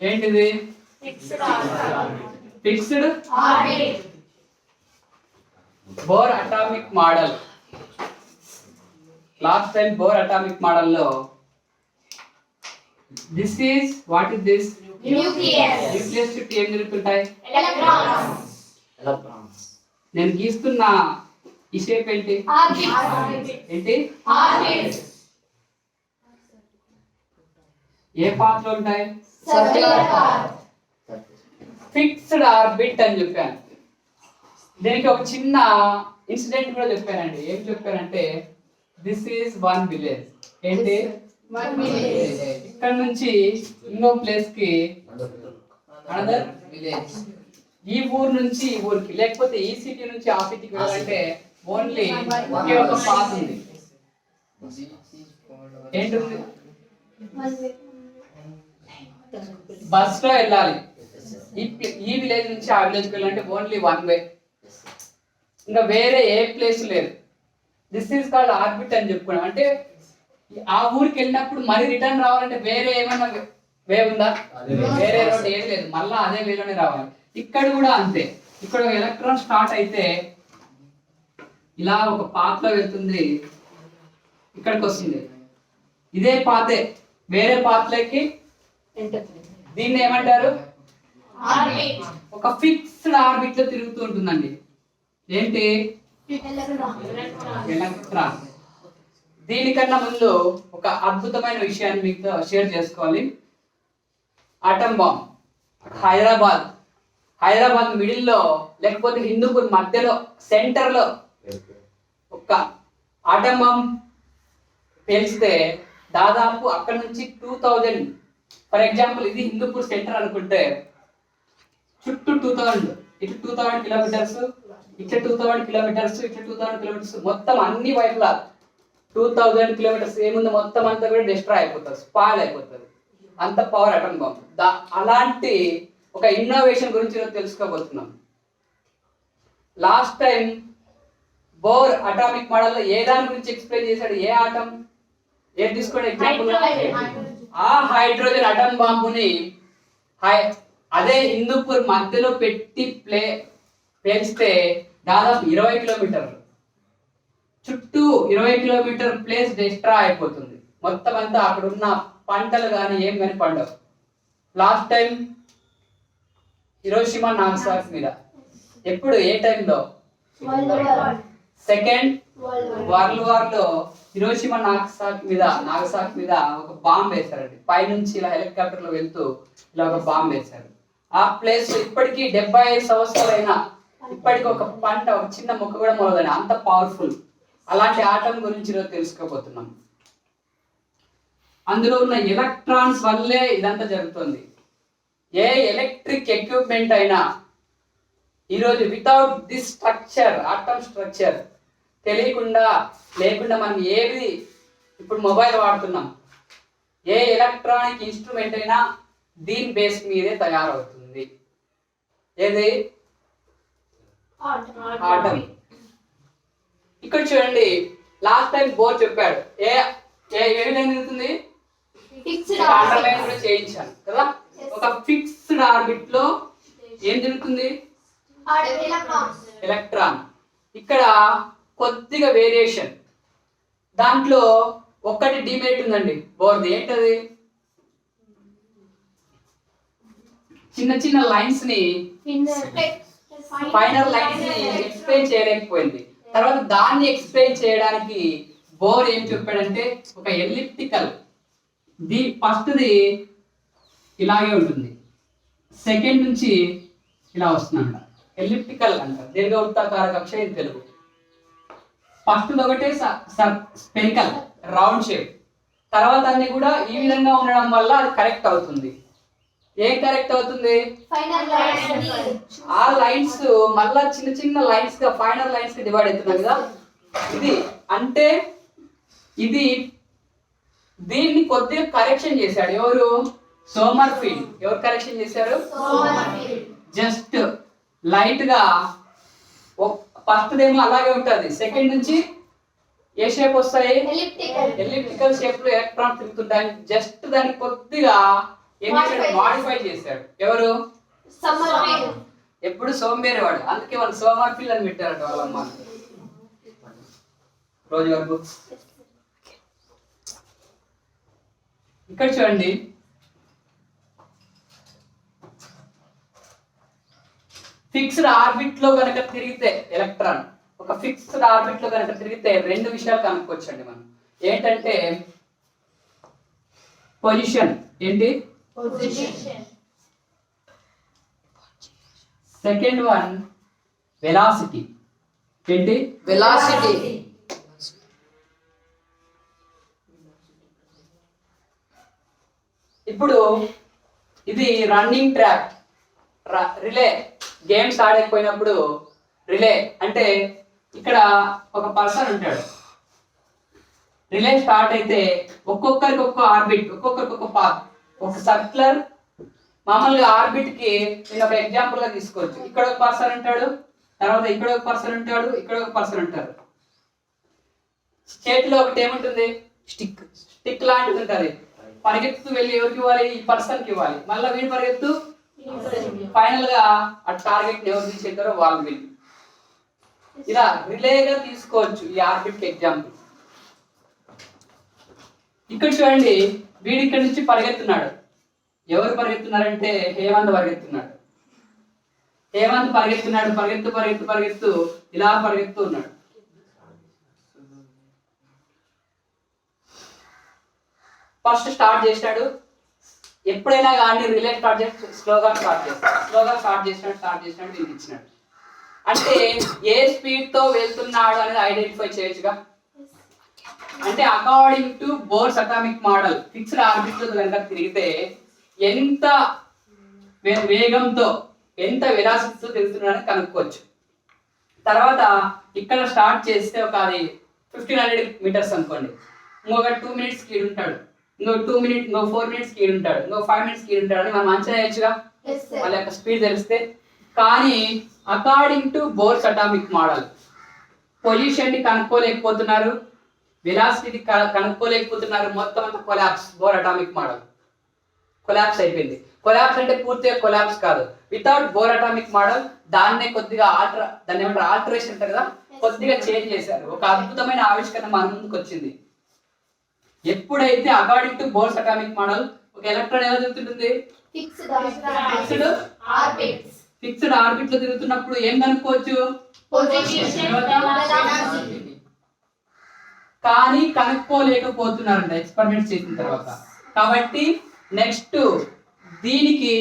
ఏంటిది? Fixed orbit. Bohr atomic model. Last time Bohr atomic model లో this is what is this? Nucleus చుట్టూ ఏం జరుగుతుంటాయి? Electrons. నేను గీస్తున్న ఈ షేప్ ఏంటి? ఏంటి? ఏ పాత్ లో ఉంటాయి? ఫిక్స్డ్ ఆర్బిట్ అని చెప్పాను. దీనికి ఒక చిన్న ఇన్సిడెంట్ కూడా చెప్పానండి. ఏం చెప్పానంటే దిస్ ఈజ్ వన్ విలేజ్. ఏంటి? ఇక్కడ నుంచి ఇంకో ప్లేస్ కి అనదర్ విలేజ్. ఈ ఊరు నుంచి ఈ ఊరికి, లేకపోతే ఈ సిటీ నుంచి ఆ సిటీకి వెళ్ళాలంటే ఓన్లీ ఒకే ఒక పాత్ ఉంది. ఏంటుంది? బస్ లో వెళ్ళాలి. ఈ విలేజ్ నుంచి ఆ విలేజ్కి వెళ్ళాలంటే ఓన్లీ వన్ వే, ఇంకా వేరే ఏ ప్లేస్ లేదు. దిస్ ఈజ్ కాల్డ్ ఆర్బిట్ అని చెప్పుకున్నాం. అంటే ఆ ఊరికి వెళ్ళినప్పుడు మరి రిటర్న్ రావాలంటే వేరే ఏమన్నా వే ఉందా? వేరే రోడ్ ఏది లేదు, మళ్ళీ అదే వేలోనే రావాలి. ఇక్కడ కూడా అంతే. ఇక్కడ ఎలక్ట్రాన్ స్టార్ట్ అయితే ఇలా ఒక పాత్ లో వెళ్తుంది, ఇక్కడికి వస్తుంది. ఇదే పాతే వేరే పాత్ లోకి, దీన్ని ఏమంటారు? ఒక ఫిక్స్డ్ ఆర్బిట్ లో తిరుగుతూ ఉంటుందండి. ఏంటి? ఎలక్ట్రాన్. దీనికన్నా ముందు ఒక అద్భుతమైన విషయాన్ని మీతో షేర్ చేసుకోవాలి. Atom bomb. హైదరాబాద్ మిడిల్ లో, లేకపోతే హిందూపూర్ మధ్యలో, సెంటర్ లో ఒక ఆటం బాంబ్ పేల్చితే దాదాపు అక్కడ నుంచి 2000, ఫర్ ఎగ్జాంపుల్ ఇది హిందూపూర్ సెంటర్ అనుకుంటే చుట్టూ 2000, ఇటు 2000 కిలోమీటర్స్, ఇట్లా 2000 కిలోమీటర్స్, ఇట్లా 2000 కిలోమీటర్స్, మొత్తం అన్ని వైపులా 2000 కిలోమీటర్స్ ఏముంది మొత్తం అంతా కూడా డిస్ట్రాయ్ అయిపోతుంది, స్పాయిల్ అయిపోతుంది. అంత పవర్ అటమ్ బాంబ్. అలాంటి ఒక ఇన్నోవేషన్ గురించి తెలుసుకోబోతున్నాం. Last time Bohr atomic model లో ఏ దాని గురించి ఎక్స్ప్లెయిన్ చేశాడు? ఏ ఆటం? ఏది తీసుకోండి ఎగ్జాంపుల్? ఆ హైడ్రోజన్ అటమ్ బాంబుని అదే హిందూపూర్ మధ్యలో పెట్టి పేల్చితే దాదాపు 20 కిలోమీటర్లు చుట్టూ 20 కిలోమీటర్ ప్లేస్ డిస్ట్రాయ్ అయిపోతుంది. మొత్తం అంతా అక్కడ ఉన్న పంటలు కానీ ఏం కానీ పండవు. లాస్ట్ టైం హిరోషిమా నాగసాకి మీద ఎప్పుడు ఏ టైంలో? సెకండ్ వరల్డ్ వార్ లో హిరోషిమా నాగసాకి మీద ఒక బాంబ్ వేశారండి. పైనుంచి ఇలా హెలికాప్టర్ లో వెళ్తూ ఇలా ఒక బాంబ్ వేశారు. ఆ ప్లేస్ ఇప్పటికీ 75 సంవత్సరాలైనా ఇప్పటికి ఒక పంట, ఒక చిన్న మొక్క కూడా మొలదని, అంత పవర్ఫుల్. అలాంటి ఆటం గురించి ఈరోజు తెలుసుకోబోతున్నాం. అందులో ఉన్న ఎలక్ట్రాన్స్ వల్లే ఇదంతా జరుగుతుంది. ఏ ఎలక్ట్రిక్ ఎక్విప్మెంట్ అయినా ఈరోజు without this structure, atom structure లేకుండా మనం ఏది ఇప్పుడు మొబైల్ వాడుతున్నాం, ఏ ఎలక్ట్రానిక్ ఇన్స్ట్రుమెంట్ అయినా దీని బేస్ మీదే తయారవుతుంది. ఏది? ఆటమ్. ఇక్కడ చూడండి, లాస్ట్ టైం బోర్ చెప్పాడు ఏ విధంగా జరుగుతుంది? అండర్లైన్ కూడా చేయించాను కదా. ఒక ఫిక్స్డ్ ఆర్బిట్ లో ఏం జరుగుతుంది? ఎలక్ట్రాన్. ఇక్కడ కొద్దిగా వేరియేషన్. దాంట్లో ఒక్కటి డిమెరిట్ ఉందండి బోర్ది. ఏంటది? చిన్న చిన్న లైన్స్ ని, ఫైనల్ లైన్స్ ని ఎక్స్ప్లెయిన్ చేయలేకపోయింది. తర్వాత దాన్ని ఎక్స్ప్లెయిన్ చేయడానికి బోర్ ఏం చెప్పాడంటే ఒక ఎలిప్టికల్. ఫస్ట్ది ఇలాగే ఉంటుంది, సెకండ్ నుంచి ఇలా వస్తుందంట, ఎలిప్టికల్ అంటారు. దీర్ఘవృత్తాకార కక్ష ఇది తెలుగు. ఫస్ట్ ఒకటే స్పెరికల్, రౌండ్ షేప్. తర్వాత అన్ని కూడా ఈ విధంగా ఉండడం వల్ల అది కరెక్ట్ అవుతుంది. ఏం కరెక్ట్ అవుతుంది? ఆ లైన్స్ మళ్ళా చిన్న చిన్న లైన్స్ గా, ఫైనల్ లైన్స్ గా డివైడ్ అవుతున్నాయి కదా. ఇది అంటే ఇది దీన్ని కొద్దిగా కరెక్షన్ చేశాడు. ఎవరు? సోమర్ఫీల్డ్. ఎవరు కరెక్షన్ చేశారు? జస్ట్ లైట్ గా. ఫస్ట్ ఏమో అలాగే ఉంటుంది, సెకండ్ నుంచి ఏ షేప్ వస్తాయి? ఎలిప్టికల్ షేప్ లో ఎలక్ట్రాన్ తిరుగుతుంటాయి. జస్ట్ దానికి కొద్దిగా ఏం చేశాడు? మాడిఫై చేశాడు. ఎవరు? ఎప్పుడు సోంబేరి వాడు, అందుకే వాళ్ళు సోమర్ఫిల్ అని పెట్టారట వాళ్ళమ్మ. రోజు వరకు ఇక్కడ చూడండి, ఫిక్స్డ్ ఆర్బిట్ లో కనుక తిరిగితే ఎలక్ట్రాన్ ఒక ఫిక్స్డ్ ఆర్బిట్ లో కనుక తిరిగితే రెండు విషయాలు కనుక్కోవచ్చండి మనం. ఏంటంటే పొజిషన్, ఏంటి సెకండ్ వన్ వెలాసిటీ, ఏంటి వెలాసిటీ. ఇప్పుడు ఇది రన్నింగ్ ట్రాక్, రిలే గేమ్స్ ఆడకపోయినప్పుడు రిలే అంటే ఇక్కడ ఒక పర్సన్ ఉంటాడు. రిలే స్టార్ట్ అయితే ఒక్కొక్కరికి ఒక్కొక్క ఆర్బిట్, ఒక్కొక్కరికి ఒక్కొక్క పాత్, ఒక సర్క్యులర్ మామూలుగా ఆర్బిట్ కి నేను ఒక ఎగ్జాంపుల్ గా తీసుకోవచ్చు. ఇక్కడ ఒక పర్సన్ ఉంటాడు, తర్వాత ఇక్కడ ఒక పర్సన్ ఉంటాడు, ఇక్కడ ఒక పర్సన్ ఉంటారు. చేతిలో ఒకటి ఏముంటుంది? స్టిక్, స్టిక్ లాంటిది ఉంటుంది. పరిగెత్తు వెళ్ళి ఎవరికి ఇవ్వాలి? ఈ పర్సన్ కి ఇవ్వాలి. మళ్ళీ వీడు పరిగెత్తు, ఫైనల్ గా ఆ టార్గెట్ ఎవరు తీసేస్తారో వాళ్ళు వీళ్ళు. ఇలా రిలేగా తీసుకోవచ్చు ఈ ఆర్బిట్ ఎగ్జాంపుల్. ఇక్కడ చూడండి, వీడి ఇక్కడ నుంచి పరిగెత్తున్నాడు. ఎవరు పరిగెత్తున్నారంటే హేమంత్ పరిగెత్తున్నాడు. హేమంత్ పరిగెత్తున్నాడు, పరిగెత్తు పరిగెత్తు పరిగెత్తు ఇలా పరిగెత్తు ఉన్నాడు. ఫస్ట్ స్టార్ట్ చేసినాడు. ఎప్పుడైనా కానీ రిలే స్టార్ట్ చేసి స్లోగా స్టార్ట్ చేస్తాడు. స్లోగా స్టార్ట్ చేసినాడు దీనికి ఇచ్చినాడు. అంటే ఏ స్పీడ్ తో వెళ్తున్నాడు అనేది ఐడెంటిఫై చేయొచ్చుగా. అంటే according to bores atomic model fixed orbit లో కనుక తిరిగితే ఎంత వేగంతో ఎంత వెలాసిటీతో తిరుగుతున్నాడని కనుక్కోవచ్చు. తర్వాత ఇక్కడ స్టార్ట్ చేస్తే ఒక అది 1500 మీటర్స్ అనుకోండి, ఇంకొక 2 మినిట్స్ స్పీడ్ ఉంటాడు, ఇంకో 4 మినిట్స్ స్పీడ్ ఉంటాడు, ఇంకో 5 మినిట్స్ స్పీడ్ ఉంటాడు అని మనం అంచనా వేయచ్చుగా వాళ్ళ యొక్క స్పీడ్ తెలిస్తే. కానీ according to bores atomic model position ని కనుక్కోలేకపోతున్నారు, వెలాసిటీ కనుక్కోలేకపోతున్నారు. మొత్తం అంతా collapse. Bore atomic model collapse అయిపోయింది. కొలాప్స్ అంటే పూర్తిగా కొలాప్స్ కాదు. వితౌట్ బోర్ అటామిక్ మోడల్ దాన్నే కొద్దిగా దాన్ని ఏమంటారు, ఆల్టరేషన్ అంటారు కదా, కొద్దిగా చేంజ్ చేశారు. ఒక అద్భుతమైన ఆవిష్కరణ మన ముందుకు వచ్చింది. ఎప్పుడైతే according to bores atomic model ఒక ఎలక్ట్రాన్ ఎలా తిరుగుతుంటుంది? ఫిక్స్డ్ ఆర్బిట్ లో తిరుగుతున్నప్పుడు ఏం కనుక్కోవచ్చు? కానీ కనుక్కోలేకపోతున్నారంట ఎక్స్పెరిమెంట్స్ చేసిన తర్వాత. కాబట్టి నెక్స్ట్ దీనికి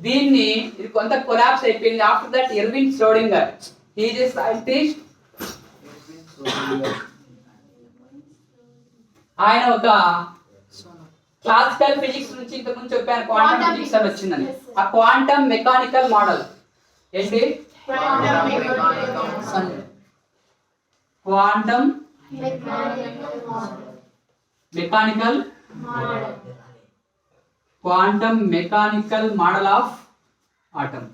దీన్ని ఇది కొంత కొలాప్స్ అయిపోయింది. After that Erwin Schrodinger, he is a scientist. ఆయన ఒక క్లాసికల్ ఫిజిక్స్ నుంచి ఇంతకు ముందు చెప్పాను క్వాంటమ్ ఫిజిక్స్ అని వచ్చిందని. ఆ క్వాంటమ్ మెకానికల్ మోడల్ ఏంటి? Quantum mechanical model of atom.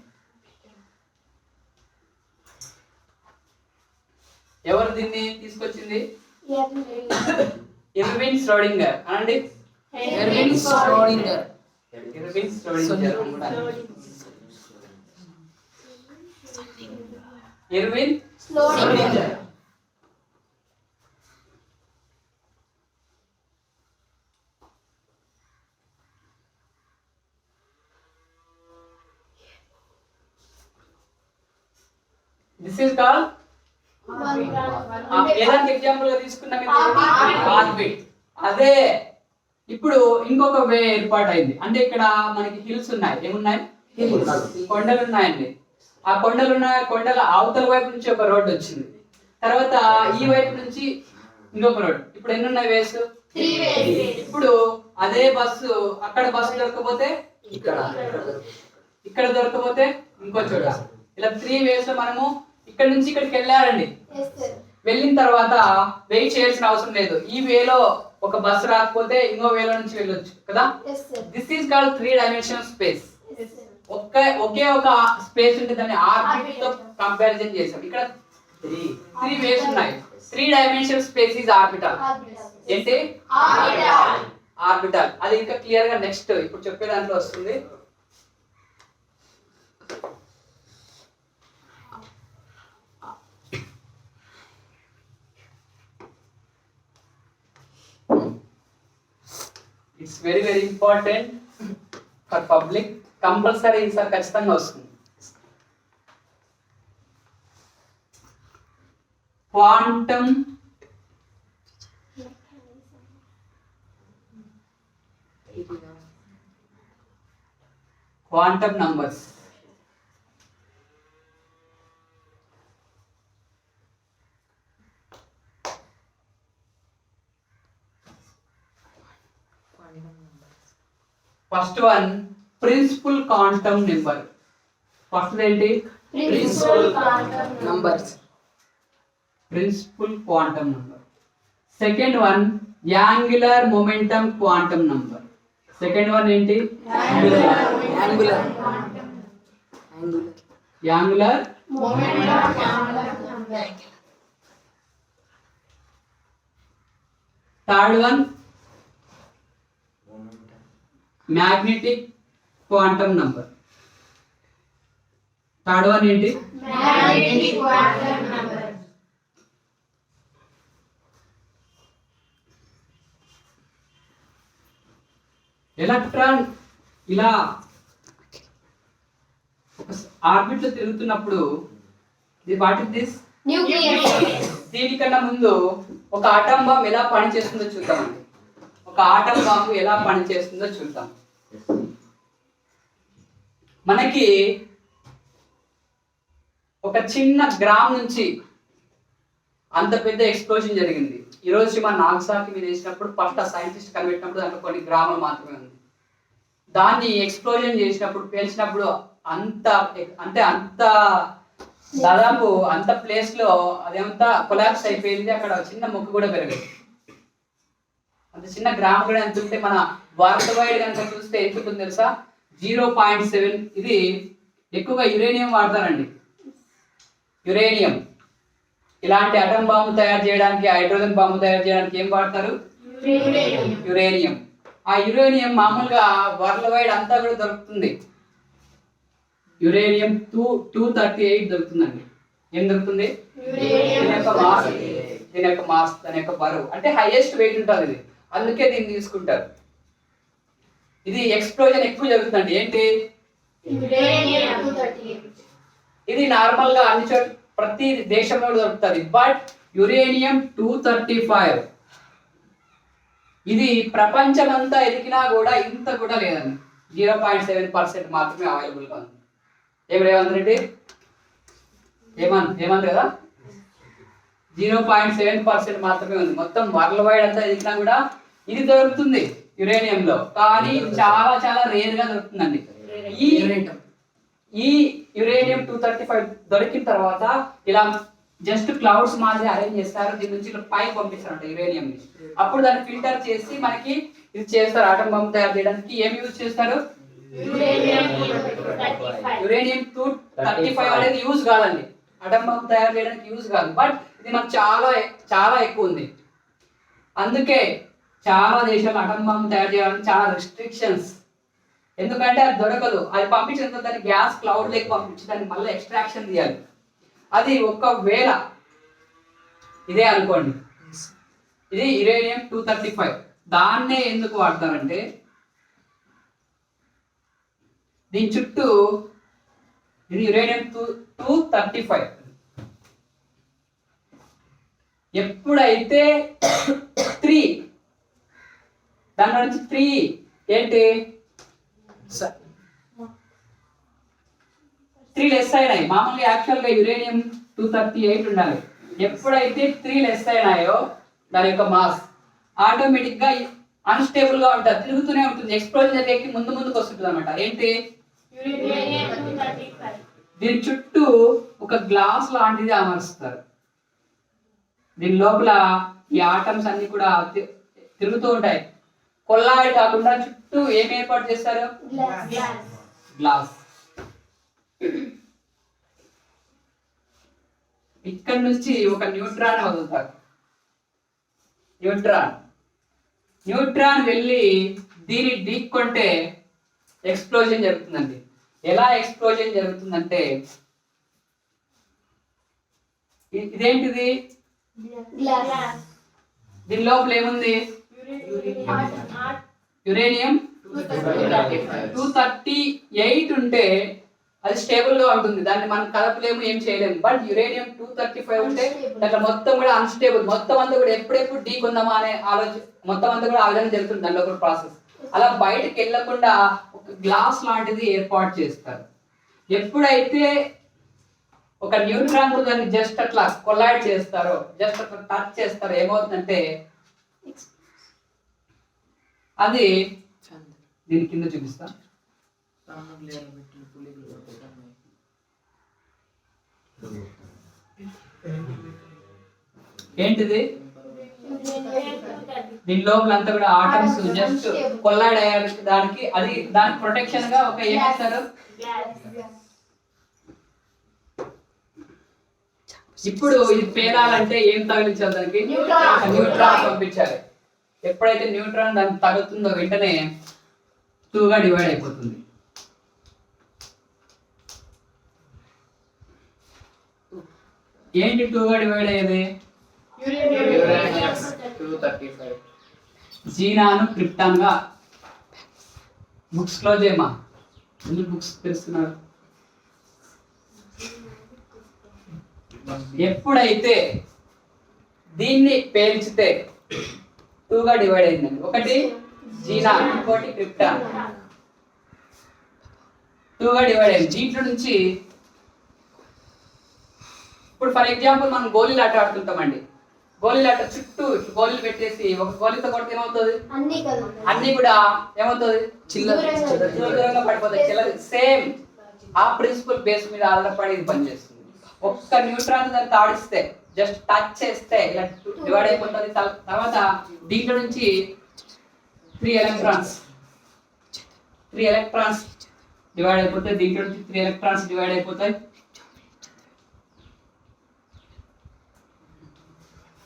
ఎవరు దీన్ని తీసుకొచ్చింది? ఎర్విన్ ష్రోడింగర్ అనండి. Erwin Schrodinger. This is called ఏదానికి ఎగ్జాంపుల్ గా తీసుకున్నాం? ఆర్బిట్. అదే ఇప్పుడు ఇంకొక వే ఏర్పాటు అయింది. అంటే ఇక్కడ మనకి హిల్స్ ఉన్నాయి. ఏమున్నాయి? కొండలు ఉన్నాయండి. ఆ కొండల అవతల వైపు నుంచి ఒక రోడ్డు వచ్చింది. తర్వాత ఈ వైపు నుంచి ఇంకొక రోడ్డు. ఇప్పుడు ఎన్ని ఉన్నాయి వేస్? ఇప్పుడు అదే బస్సు అక్కడ బస్సు దొరకపోతే ఇక్కడ దొరకపోతే ఇంకో చోట, ఇలా 3 వేస్ లో మనము ఇక్కడ నుంచి ఇక్కడికి వెళ్ళారండి. వెళ్ళిన తర్వాత వెయిట్ చేయాల్సిన అవసరం లేదు. ఈ వేలో ఒక బస్సు రాకపోతే ఇంకో వేలో నుంచి వెళ్ళొచ్చు కదా. This is called 3 dimensional space. ఒకే ఒక స్పేస్ ఉంటే దాన్ని ఆర్బిట్ తో కంపారిజన్ చేసాం. ఇక్కడ త్రీ వేస్ ఉన్నాయి. 3 డైమెన్షనల్ స్పేస్ ఇస్ ఆర్బిటల్. ఏంటి ఆర్బిటల్. అది ఇంకా క్లియర్ గా నెక్స్ట్ ఇప్పుడు చెప్పే దాంట్లో వస్తుంది. It's very very important for public. Compulsory ఈసారి ఖచ్చితంగా వస్తుంది. Quantum numbers. First one principal quantum number. First ఏంటి? Principal quantum numbers. Principal quantum number. Second one angular momentum quantum number. Second one ఏంటి? Angular momentum quantum number. Third one magnetic quantum number. Third one ఏంటి? Magnetic quantum number. Electron ఇలా orbit లో తిరుగుతున్నప్పుడు what is this? Nucleus. దీనికన్నా ముందు ఒక atom bomb ఎలా పనిచేస్తుందో చూద్దామండి. ఒక ఆటం బాంబు ఎలా పనిచేస్తుందో చూద్దాం. మనకి ఒక చిన్న గ్రామ్ నుంచి అంత పెద్ద ఎక్స్ప్లోజన్ జరిగింది. ఈ రోజు మన నాగ్సాకి మీద వేసినప్పుడు ఫస్ట్ ఆ సైంటిస్ట్ కనిపెట్టినప్పుడు దాంట్లో కొన్ని గ్రాములు మాత్రమే ఉంది. దాన్ని ఎక్స్ప్లోజన్ చేసినప్పుడు పేల్చినప్పుడు అంత దాదాపు అంత ప్లేస్ లో అదంతా కొలాప్స్ అయిపోయింది. అక్కడ చిన్న మొక్క కూడా పెరగదు. అంత చిన్న గ్రామ్ కూడా ఎంత ఉంటే మన వరల్డ్ వైడ్ కనుక చూస్తే ఎంత ఉంటుంది తెలుసా? 0.7. ఇది ఎక్కువగా యురేనియం వాడతారండి. యురేనియం ఇలాంటి అటం బాంబు తయారు చేయడానికి, హైడ్రోజన్ బాంబు తయారు చేయడానికి ఏం వాడతారు? యురేనియం. ఆ యురేనియం మామూలుగా వరల్డ్ వైడ్ అంతా కూడా దొరుకుతుంది. యురేనియం 238 దొరుకుతుందండి. ఏం దొరుకుతుంది? దీని యొక్క మాస్ దాని యొక్క బరువు అంటే హైయెస్ట్ వెయిట్ ఉంటుంది ఇది. అందుకే దీన్ని తీసుకుంటారు. ఇది ఎక్స్ప్లోజన్ ఎక్కువ జరుగుతుందండి. ఏంటి? ఇది నార్మల్ గా అన్ని చోట్ల ప్రతి దేశంలో దొరుకుతుంది. బట్ యురేనియం 235 ఇది ప్రపంచమంతా ఎదిగినా కూడా ఇంత కూడా లేదండి. 0.7% మాత్రమే అవైలబుల్ గా ఉంది. ఏం రేవంత్ రెడ్డి ఏమంది కదా? 0.7% మాత్రమే ఉంది. మొత్తం వరల్డ్ వైడ్ అంతా ఎదిగినా కూడా ఇది దొరుకుతుంది యురేనియంలో. కానీ చాలా చాలా రేర్ గా దొరుకుతుందండి. ఈ యురేనియం 235 దొరికిన తర్వాత ఇలా జస్ట్ క్లౌడ్స్ మాదిరి అరేంజ్ చేస్తారు. దీని నుంచి ఇలా పైకి పంపిస్తారంట యురేనియం ని. అప్పుడు దాన్ని ఫిల్టర్ చేసి మనకి ఇది చేస్తారు. ఆటం బాంబు తయారు చేయడానికి ఏం యూజ్ చేస్తారు? యురేనియం 235 అనేది యూజ్ కాదండి. ఆటం బాంబు తయారు చేయడానికి యూజ్ కాదు. బట్ ఇది మనకు చాలా చాలా ఎక్కువ ఉంది. అందుకే చాలా దేశాలు ఆటం బాంబు తయారు చేయడానికి చాలా రెస్ట్రిక్షన్స్. ఎందుకంటే అది దొరకదు. అది పంపించిన తర్వాత దాన్ని గ్యాస్ క్లౌడ్ లేక పంపించి దాన్ని మళ్ళీ ఎక్స్ట్రాక్షన్ తీయాలి. అది ఒకవేళ ఇదే అనుకోండి, ఇది యురేనియం 235. దాన్నే ఎందుకు వాడతారంటే దీని చుట్టూ ఇది యురేనియం 235 ఎప్పుడైతే 3 దాని నుంచి 3 ఏంటి 3 లెస్ అయినాయి. మామూలుగా యాక్చువల్ గా యురేనియం 238 ఉండాలి. ఎప్పుడైతే 3 లెస్ అయినాయో దాని యొక్క మాస్ ఆటోమేటిక్ గా అన్స్టేబుల్ గా ఉంటుంది, తిరుగుతూనే ఉంటుంది. ఎక్స్ప్లోజన్ జరిగేకి ముందుకు వస్తుంటుంది అనమాట. ఏంటి? దీని చుట్టూ ఒక గ్లాస్ లాంటిది అమరుస్తారు. దీని లోపల ఈ ఆటమ్స్ అన్ని కూడా తిరుగుతూ ఉంటాయి. కొల్లాయి కాకుండా చుట్టూ ఏం ఏర్పాటు చేస్తారు? గ్లాస్. ఇక్కడ నుంచి ఒక న్యూట్రాన్ వదులుతారు. న్యూట్రాన్ వెళ్ళి దీన్ని ఢీకొంటే ఎక్స్ప్లోజన్ జరుగుతుందండి. ఎలా ఎక్స్ప్లోజన్ జరుగుతుందంటే ఇదేంటిది? గ్లాస్. దీని లోపల ఏముంది? యురేనియం 238 ఉంటే అది స్టేబుల్ గా ఉంటుంది, దాన్ని మనం కలపలేము, ఏం చేయలేము. బట్ యురేనియం 235 ఉంటే దాంట్లో మొత్తం కూడా అన్స్టేబుల్, మొత్తం అంతా కూడా ఎప్పుడెప్పుడు ఢీకొందామా అనే ఆలోచన, మొత్తం అంతా కూడా ఆ విధంగా జరుగుతుంది దానిలో కూడా ప్రాసెస్. అలా బయటకు వెళ్ళకుండా ఒక గ్లాస్ లాంటిది ఏర్పాటు చేస్తారు. ఎప్పుడైతే ఒక న్యూట్రాన్ తో దాన్ని జస్ట్ అట్లా కొలైడ్ చేస్తారో, జస్ట్ అట్లా టచ్ చేస్తారో, ఏమవుతుందంటే అది దీని కింద చూపిస్తా. ఏంటిది? దీని లోపల అంతా కూడా ఆటమ్స్ జస్ట్ కొల్లాడ్ అయ్యారు దానికి, అది దానికి ప్రొటెక్షన్ గా ఒక ఏమిస్తారు. ఇప్పుడు ఇది పేరాలంటే ఏం తగిలించాలి దానికి? న్యూట్రాన్ పంపించాలి. ఎప్పుడైతే న్యూట్రాన్ దానికి తగులుతుందో వెంటనే 2 గా డివైడ్ అయిపోతుంది. ఏంటి 2 గా డివైడ్ అయ్యేది? జీనాను క్రిప్టాన్ గా. బుక్స్ క్లోజ్ చేయమా, ఎందుకు బుక్స్ తెరుస్తున్నారు? ఎప్పుడైతే దీన్ని పేల్చితే 2 గా డివైడ్ అయిందండి. ఒకటి జీనాన్, ఇంకోటి క్రిప్టాన్. 2 గా డివైడ్ అయింది. దీంట్లో నుంచి ఇప్పుడు ఫర్ ఎగ్జాంపుల్ మనం గోళీలు ఆట ఆడుతుంటామండి. గోళీలు ఆట చుట్టూ గోళీలు పెట్టేసి ఒక గోళీతో కొడితే ఏమవుతుంది? అన్ని కూడా ఏమవుతుంది? దూరంగా పడిపోతాయి. సేమ్ ఆ ప్రిన్సిపల్ బేస్ మీద ఆధారపడి ఇది పనిచేస్తుంది. ఒక్క న్యూట్రాన్ దాన్ని తాడిస్తే, జస్ట్ టచ్ చేస్తే ఇలా డివైడ్ అయిపోతుంది. తర్వాత దీంట్లో నుంచి 3 ఎలక్ట్రాన్స్ డివైడ్ అయిపోతాయి. దీంట్లో నుంచి 3 ఎలక్ట్రాన్స్ డివైడ్ అయిపోతాయి.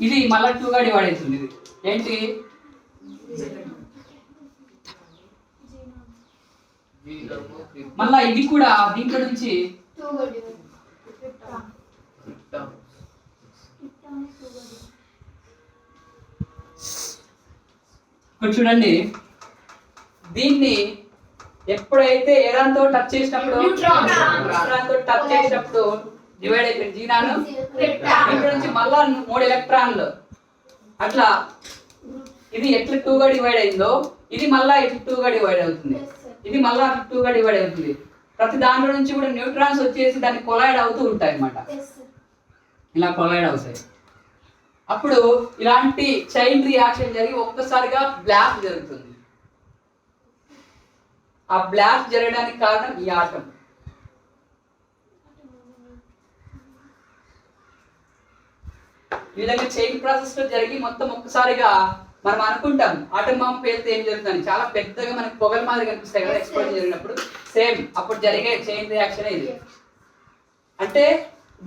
ఇది మళ్ళీ 2 గా డివైడ్ అవుతుంది. ఇది ఏంటి? మళ్ళా ఇది కూడా దీంట్లో నుంచి ఇప్పుడు చూడండి, దీన్ని ఎప్పుడైతే ఎరాన్తో టచ్ చేసినప్పుడు డివైడ్ అయిపోయింది జీనాను. దీంట్లో నుంచి మళ్ళా 3 ఎలక్ట్రాన్లు. అట్లా ఇది ఎట్లా 2 గా డివైడ్ అయిందో ఇది మళ్ళా ఇట్లా 2 గా డివైడ్ అవుతుంది. ఇది మళ్ళా 2 గా డివైడ్ అవుతుంది. ప్రతి దాంట్లో నుంచి కూడా న్యూట్రాన్స్ వచ్చేసి దాన్ని కొలైడ్ అవుతూ ఉంటాయి అన్నమాట. ఇలా కొలైడ్ అవుతాయి. అప్పుడు ఇలాంటి చైన్ రియాక్షన్ జరిగి ఒక్కసారిగా బ్లాస్ట్ జరుగుతుంది. ఆ బ్లాస్ట్ జరగడానికి కారణం ఈ ఆటం. ఈ విధంగా చైన్ ప్రాసెస్ లో జరిగి మొత్తం ఒక్కసారిగా మనం అనుకుంటాం ఆటం బాంబు పేలితే ఏం జరుగుతుంది, చాలా పెద్దగా మనకి పొగల మాదిరి కనిపిస్తాయి కదా ఎక్స్ప్లోజన్ జరిగినప్పుడు. సేమ్ అప్పుడు జరిగే చైన్ రియాక్షన్ ఇది. అంటే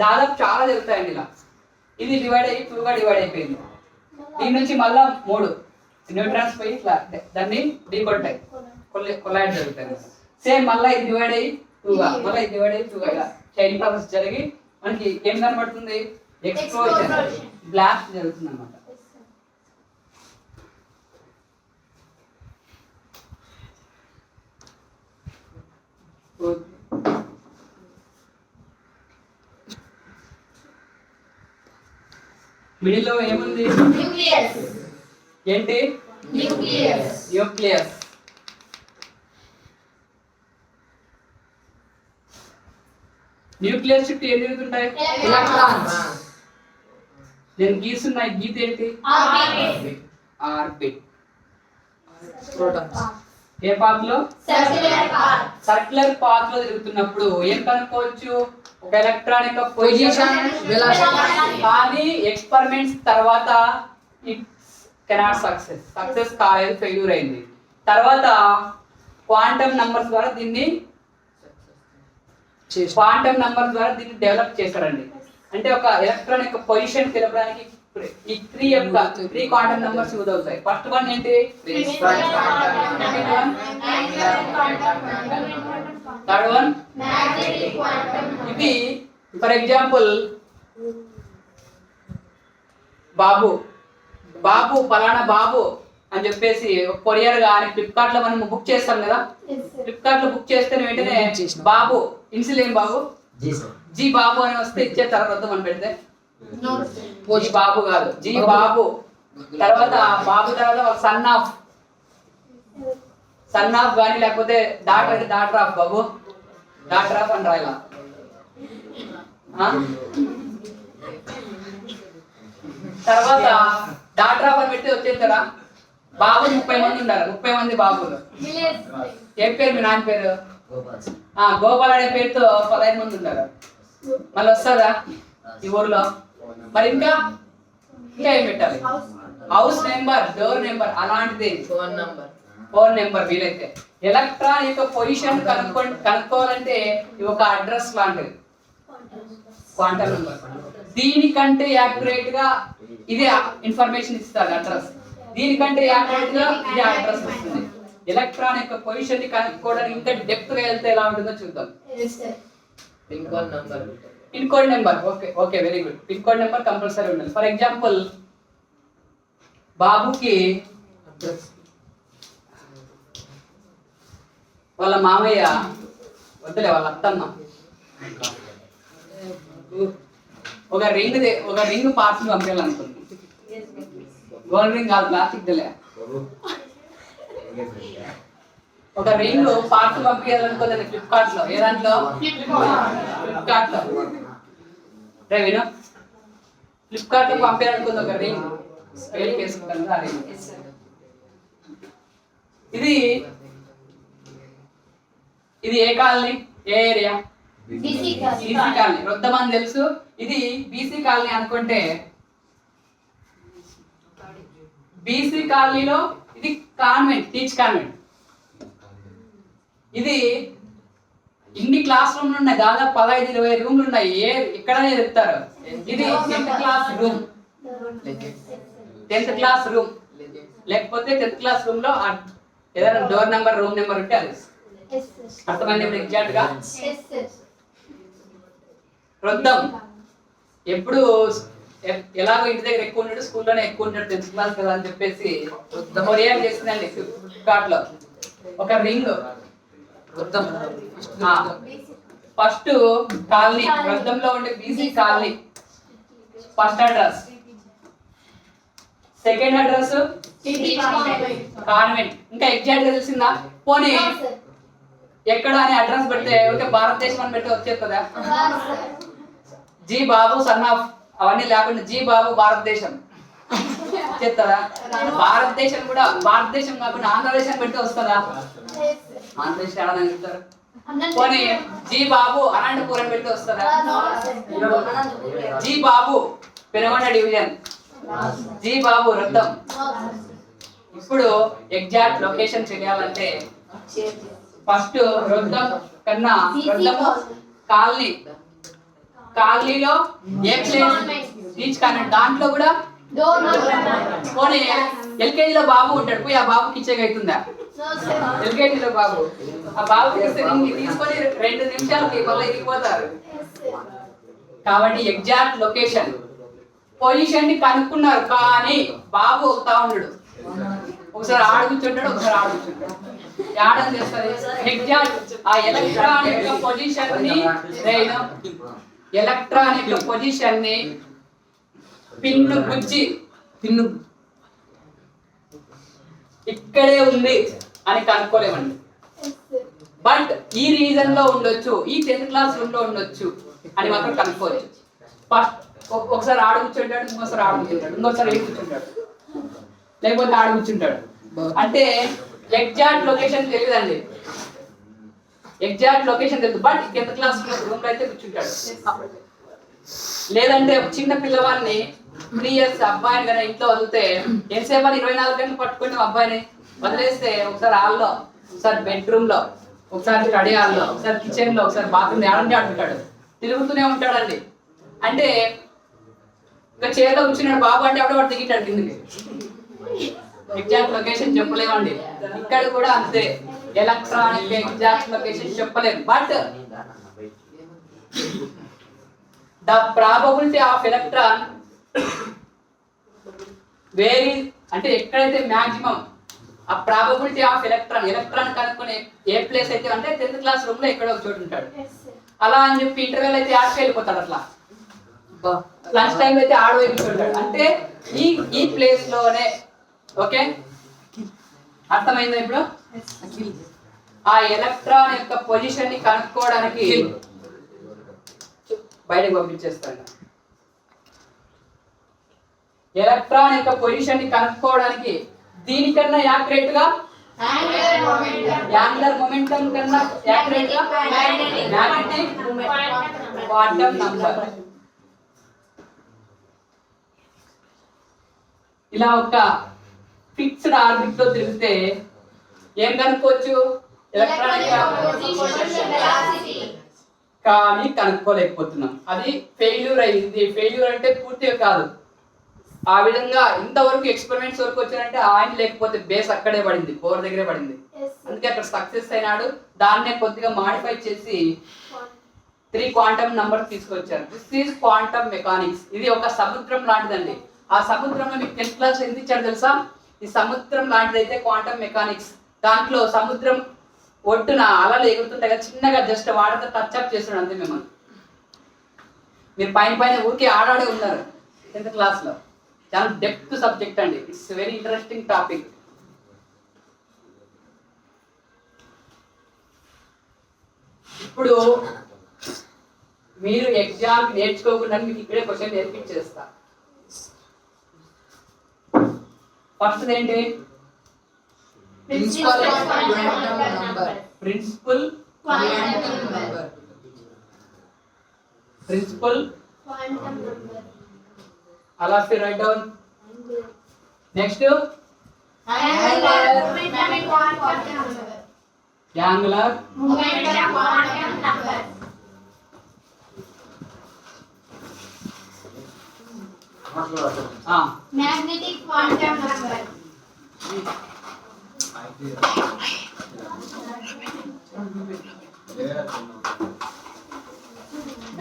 దాదాపు చాలా జరుగుతాయండి ఇలా. ఇది డివైడ్ అయ్యి 2 గా డివైడ్ అయిపోయింది. దీని నుంచి మళ్ళా 3 న్యూట్రాన్స్ పోయి ఇట్లా దాన్ని డీకొంటాయి, కొలైడ్ జరుగుతాయి. సేమ్ మళ్ళీ ఇది డివైడ్ అయ్యి 2 గా, మళ్ళీ ఇది డివైడ్ అయ్యి 2 గా, ఇలా చైన్ ప్రాసెస్ జరిగి మనకి ఏం కనబడుతుంది? ఎక్స్ప్లోజన్, బ్లాస్ట్ జరుగుతుంది అన్నమాట. మిడిల్ లో ఏముంది? ఏంటి? న్యూక్లియస్. న్యూక్లియస్ చుట్టూ ఏం తిరుగుతుంటాయి? ఎలక్ట్రాన్స్. నేను గీస్తున్నాయి, గీత ఏంటి? ఆర్బిట్. ప్రోటాన్స్. ఏ పాత్ లో? సర్క్యులర్ పాత్ లో తిరుగుతున్నప్పుడు ఏం కనుక్కోవచ్చు? ఒక ఎలక్ట్రాన్ యొక్క పొజిషన్, కానీ ఎక్స్పెరిమెంట్స్ తర్వాత ఇట్ కెనాట్ సక్సెస్ కాలేదు, ఫెయిల్యూర్ అయింది. తర్వాత క్వాంటమ్ నంబర్స్ ద్వారా దీన్ని క్వాంటమ్ నంబర్ ద్వారా దీన్ని డెవలప్ చేశారండి. అంటే ఒక ఎలక్ట్రాన్ యొక్క పొజిషన్ తెలపడానికి ఈ త్రీ క్వాంటమ్ నంబర్స్ యూజ్ అవుతాయి. ఫస్ట్ వన్ ఏంటి? థర్డ్ వన్ ఇది. ఫర్ ఎగ్జాంపుల్ బాబు పలానా బాబు అని చెప్పేసి కొరియర్ కానీ ఫ్లిప్కార్ట్ లో మనం బుక్ చేస్తాం కదా. ఫ్లిప్కార్ట్ లో బుక్ చేస్తే వెంటనే బాబు ఇన్సిల్ ఏం బాబు జీ బాబు అని వస్తే ఇచ్చే తర్వాత మనం పెడితే జీ బాబు కాదు, జీ బాబు. తర్వాత బాబు తర్వాత సన్ ఆఫ్ కానీ లేకపోతే daughter of Babu, daughter of అని రాయాల. తర్వాత డాటర్ ఆఫ్ అని పెడితే వచ్చేస్తారా? బాబు 30 మంది ఉన్నారు, 30 మంది బాబులు. ఏం పేరు మీ నాన్న పేరు? గోపాల్ అనే పేరుతో 15 మంది ఉన్నారు. మళ్ళీ వస్తుందా ఈ ఊర్లో? మరి ఇంకా ఏం పెట్టాలి? హౌస్ నెంబర్, డోర్ నెంబర్, అలాంటిది ఫోన్ నెంబర్. వీలైతే ఎలక్ట్రాన్ యొక్క పొజిషన్ కనుక్కోవాలంటే ఇది ఒక అడ్రస్ లాంటిది, క్వాంటమ్ నెంబర్. దీనికంటే యాక్యురేట్ గా ఇదే ఇన్ఫర్మేషన్ ఇస్తుంది అడ్రస్, దీనికంటే యాక్యురేట్ గా ఇదే అడ్రస్ వస్తుంది. ఎలక్ట్రాన్ యొక్క పొజిషన్ ని కనుక్కోవడానికి ఇంకా డెప్త్ గా వెళ్తే ఎలా ఉంటుందో చూద్దాం. Pin code number. Okay very good. Pin code number compulsory ఉండాలి. ఫర్ ఎగ్జాంపుల్ బాబుకి వాళ్ళ మామయ్య వద్దులే వాళ్ళ అత్తమ్మ ఒక రింగ్ పార్సల్ పంపించాలనుకుంది. గోల్డ్ రింగ్ కాదు, ప్లాస్టిక్ దిలే. ఒక రింగ్ పార్సల్ పంపించాలనుకుంది ఫ్లిప్కార్ట్ లో. ఏ దాంట్లో? ఫ్లిప్కార్ట్ లో. విను, ఫ్లిప్కార్ట్ లో పంపించాలనుకుంది ఒక రింగ్. వేసుకుంటాను ఆ రింగ్. ఇది ఏ కాలనీ, ఏ ఏరియా? BC colony. వృద్ధమని తెలుసు. ఇది బీసీ కాలనీ అనుకుంటే బీసీ కాలనీలో ఇది కాన్వెంట్, టీచ్ కాన్వెంట్. ఇది ఇన్ని క్లాస్ రూమ్లు ఉన్నాయి, దాదాపు 15-20 రూమ్లు ఉన్నాయి. ఎక్కడనే చెప్తారు. ఇది 10th class room, 10th class room. లేకపోతే 10th క్లాస్ రూమ్ లో ఏదైనా డోర్ నెంబర్, రూమ్ నెంబర్ ఉంటే అది అర్థమైంది ఎగ్జాక్ట్ గా. వృద్ధం ఎప్పుడు ఎలాగో ఇంటి దగ్గర ఎక్కువ ఉంటాడు, స్కూల్లోనే ఎక్కువ ఉంటాడు, 10th క్లాస్ కదా అని చెప్పేసి కొరియర్ చేసిందండి ఫ్లిప్కార్ట్ లో ఒక రింగ్. ఫస్ట్ కాలనీ, వృద్ధంలో ఉండే BC colony first address. Second address convent. ఇంకా ఎగ్జాక్ట్ గా తెలిసిందా? పోనీ ఎక్కడ అని అడ్రస్ పెడితే ఓకే భారతదేశం అని పెడితే వచ్చేది కదా. జీ బాబు సన్ ఆఫ్ అవన్నీ లేకుండా జీ బాబు భారతదేశం చెప్తారా? భారతదేశం కూడా భారతదేశం కాకుండా ఆంధ్రదేశం పెడితే వస్తుందా? ఆంధ్రదేశం ఏడాది చెప్తారు. పోనీ జీ బాబు అనంతపురం పెడితే వస్తుందా? జీ బాబు పెనుగొండ డివిజన్, జీ బాబు వృద్ధం. ఇప్పుడు ఎగ్జాక్ట్ లొకేషన్ తెలియాలంటే ఫస్ట్ వృద్ధం కన్నా వృద్ధము కాలనీలో ఏ ప్లేస్? Teach convent. దాంట్లో కూడా పోనీ ఎల్కేజీలో బాబు ఉంటాడు, పోయి ఆ బాబుకి ఇచ్చేగా అవుతుందా? ఎల్కేజీలో బాబు ఆ బాబుకి తీసుకొని 2 నిమిషాలకి మళ్ళీ ఇరిగిపోతారు. కాబట్టి ఎగ్జాక్ట్ లొకేషన్ పొజిషన్ ని కనుక్కున్నారు, కానీ బాబు అవుతా ఉన్నాడు. ఒకసారి ఆడుకుంటుంటాడు, ఒకసారి ఆడుకుంటుంటాడు. ఆడని చేస్తారు. ఎగ్జాక్ట్ ఆ ఎలక్ట్రాన్ యొక్క పొజిషన్ ని పిన్ను గుచ్చి ఇక్కడే ఉంది అని కనుక్కోలేమండి. బట్ ఈ రీజన్ లో ఉండొచ్చు, ఈ 10th క్లాస్ రూమ్ లో ఉండొచ్చు అని మాత్రం కనుక్కోవచ్చు. ఫస్ట్ ఒకసారి ఆడు కూర్చుంటాడు, ఇంకోసారి ఆడు కూర్చుంటాడు, ఇంకోసారి ఏ కూర్చుంటాడు, లేకపోతే ఆడు కూర్చుంటాడు. అంటే ఎగ్జాక్ట్ లొకేషన్ తెలియదండి. ఎగ్జాక్ట్ లొకేషన్ తెలుసు, బట్ 10th క్లాస్ రూమ్ లో అయితే కూర్చుంటాడు. లేదంటే చిన్న పిల్లవాడిని 3 years అబ్బాయిని కనుక ఇంట్లో వదిలితే ఎంతసేపు 24 గంటలు పట్టుకుని అబ్బాయిని వదిలేస్తే ఒకసారి హాల్లో, ఒకసారి బెడ్రూమ్ లో, ఒకసారి స్టడీ హాల్లో, ఒకసారి కిచెన్ లో, ఒకసారి బాత్రూమ్ ఏడంటే ఆడుకుంటాడు, తిరుగుతూనే ఉంటాడండి. అంటే ఇంకా చైర్లో కూర్చున్నాడు బాబు అంటే అప్పుడు వాడు దిగిటాడు కిందకి. ఎగ్జాక్ట్ లొకేషన్ చెప్పలేమండి. ఇక్కడ కూడా అంతే, ఎలక్ట్రానిక్ ఎగ్జాక్ట్ లొకేషన్ చెప్పలేము. But the probability of electron vary, అంటే ఎక్కడైతే మ్యాక్సిమం ఆ ప్రాబబిలిటీ ఆఫ్ ఎలక్ట్రాన్ కనుక్కునే ఏ ప్లేస్ అయితే అంటే 10th క్లాస్ రూమ్ లో ఎక్కడో ఒక చోటు ఉంటాడు. అలా అని చెప్పి ఇంటర్వెల్ అయితే ఆడికి వెళ్ళిపోతాడు, అట్లా లంచ్ టైం అయితే ఆడ వెళ్ళిపోతాడు. అంటే ఈ ప్లేస్ లోనే. ఓకే, అర్థమైందా ఇప్పుడు? ఆ ఎలక్ట్రాన్ యొక్క పొజిషన్ ని కనుక్కోవడానికి బయటకు పంపించేస్తాను. ఎలక్ట్రాన్ యొక్క పొజిషన్ ని కనుక్కోవడానికి దీనికన్నా యాక్యురేట్ గా యాంగులర్ మొమెంటం కన్నా యాక్యురేట్ గా మ్యాగ్నెటిక్ క్వాంటం నంబర్. ఇలా ఒక ఫిక్స్డ్ ఆర్బిట్ లో తిరిగితే ఏం కనుక్కోవచ్చు? ఎలక్ట్రాన్ కానీ కనుక్కోలేకపోతున్నాం. అది ఫెయిల్యూర్ అయింది. ఫెయిల్యూర్ అంటే పూర్తిగా కాదు, ఆ విధంగా ఇంతవరకు ఎక్స్పెరిమెంట్స్ వరకు వచ్చారంటే ఆయన లేకపోతే బేస్ అక్కడే పడింది, కోర్ దగ్గరే పడింది. అందుకే అక్కడ సక్సెస్ అయినాడు. దాన్నే కొద్దిగా మాడిఫై చేసి 3 క్వాంటమ్ నంబర్ తీసుకొచ్చారు. This is quantum mechanics. ఇది ఒక సముద్రం లాంటిదండి. ఆ సముద్రంలో మీకు 10th క్లాస్ ఎంత ఇచ్చారు తెలుసా? ఈ సముద్రం లాంటిది అయితే క్వాంటమ్ మెకానిక్స్. దాంట్లో సముద్రం ఒడ్డున అలలు ఎగురుతుంటాయి కదా, చిన్నగా జస్ట్ వాటర్తో టచ్ అప్ చేస్తున్నాడు అంతే. మిమ్మల్ని మీరు పైన ఊరికే ఆడాడే ఉన్నారు 10th క్లాస్ లో. చాలా డెప్త్ సబ్జెక్ట్ అండి. It's very interesting topic. ఇప్పుడు మీరు ఎగ్జామ్ నేర్చుకోకుండా మీకు ఇక్కడే క్వశ్చన్ నేర్పించేస్తా. ఫస్ట్ ఏంటి? ప్రిన్సిపల్ అలా right down. Next angular magnetic quantum number.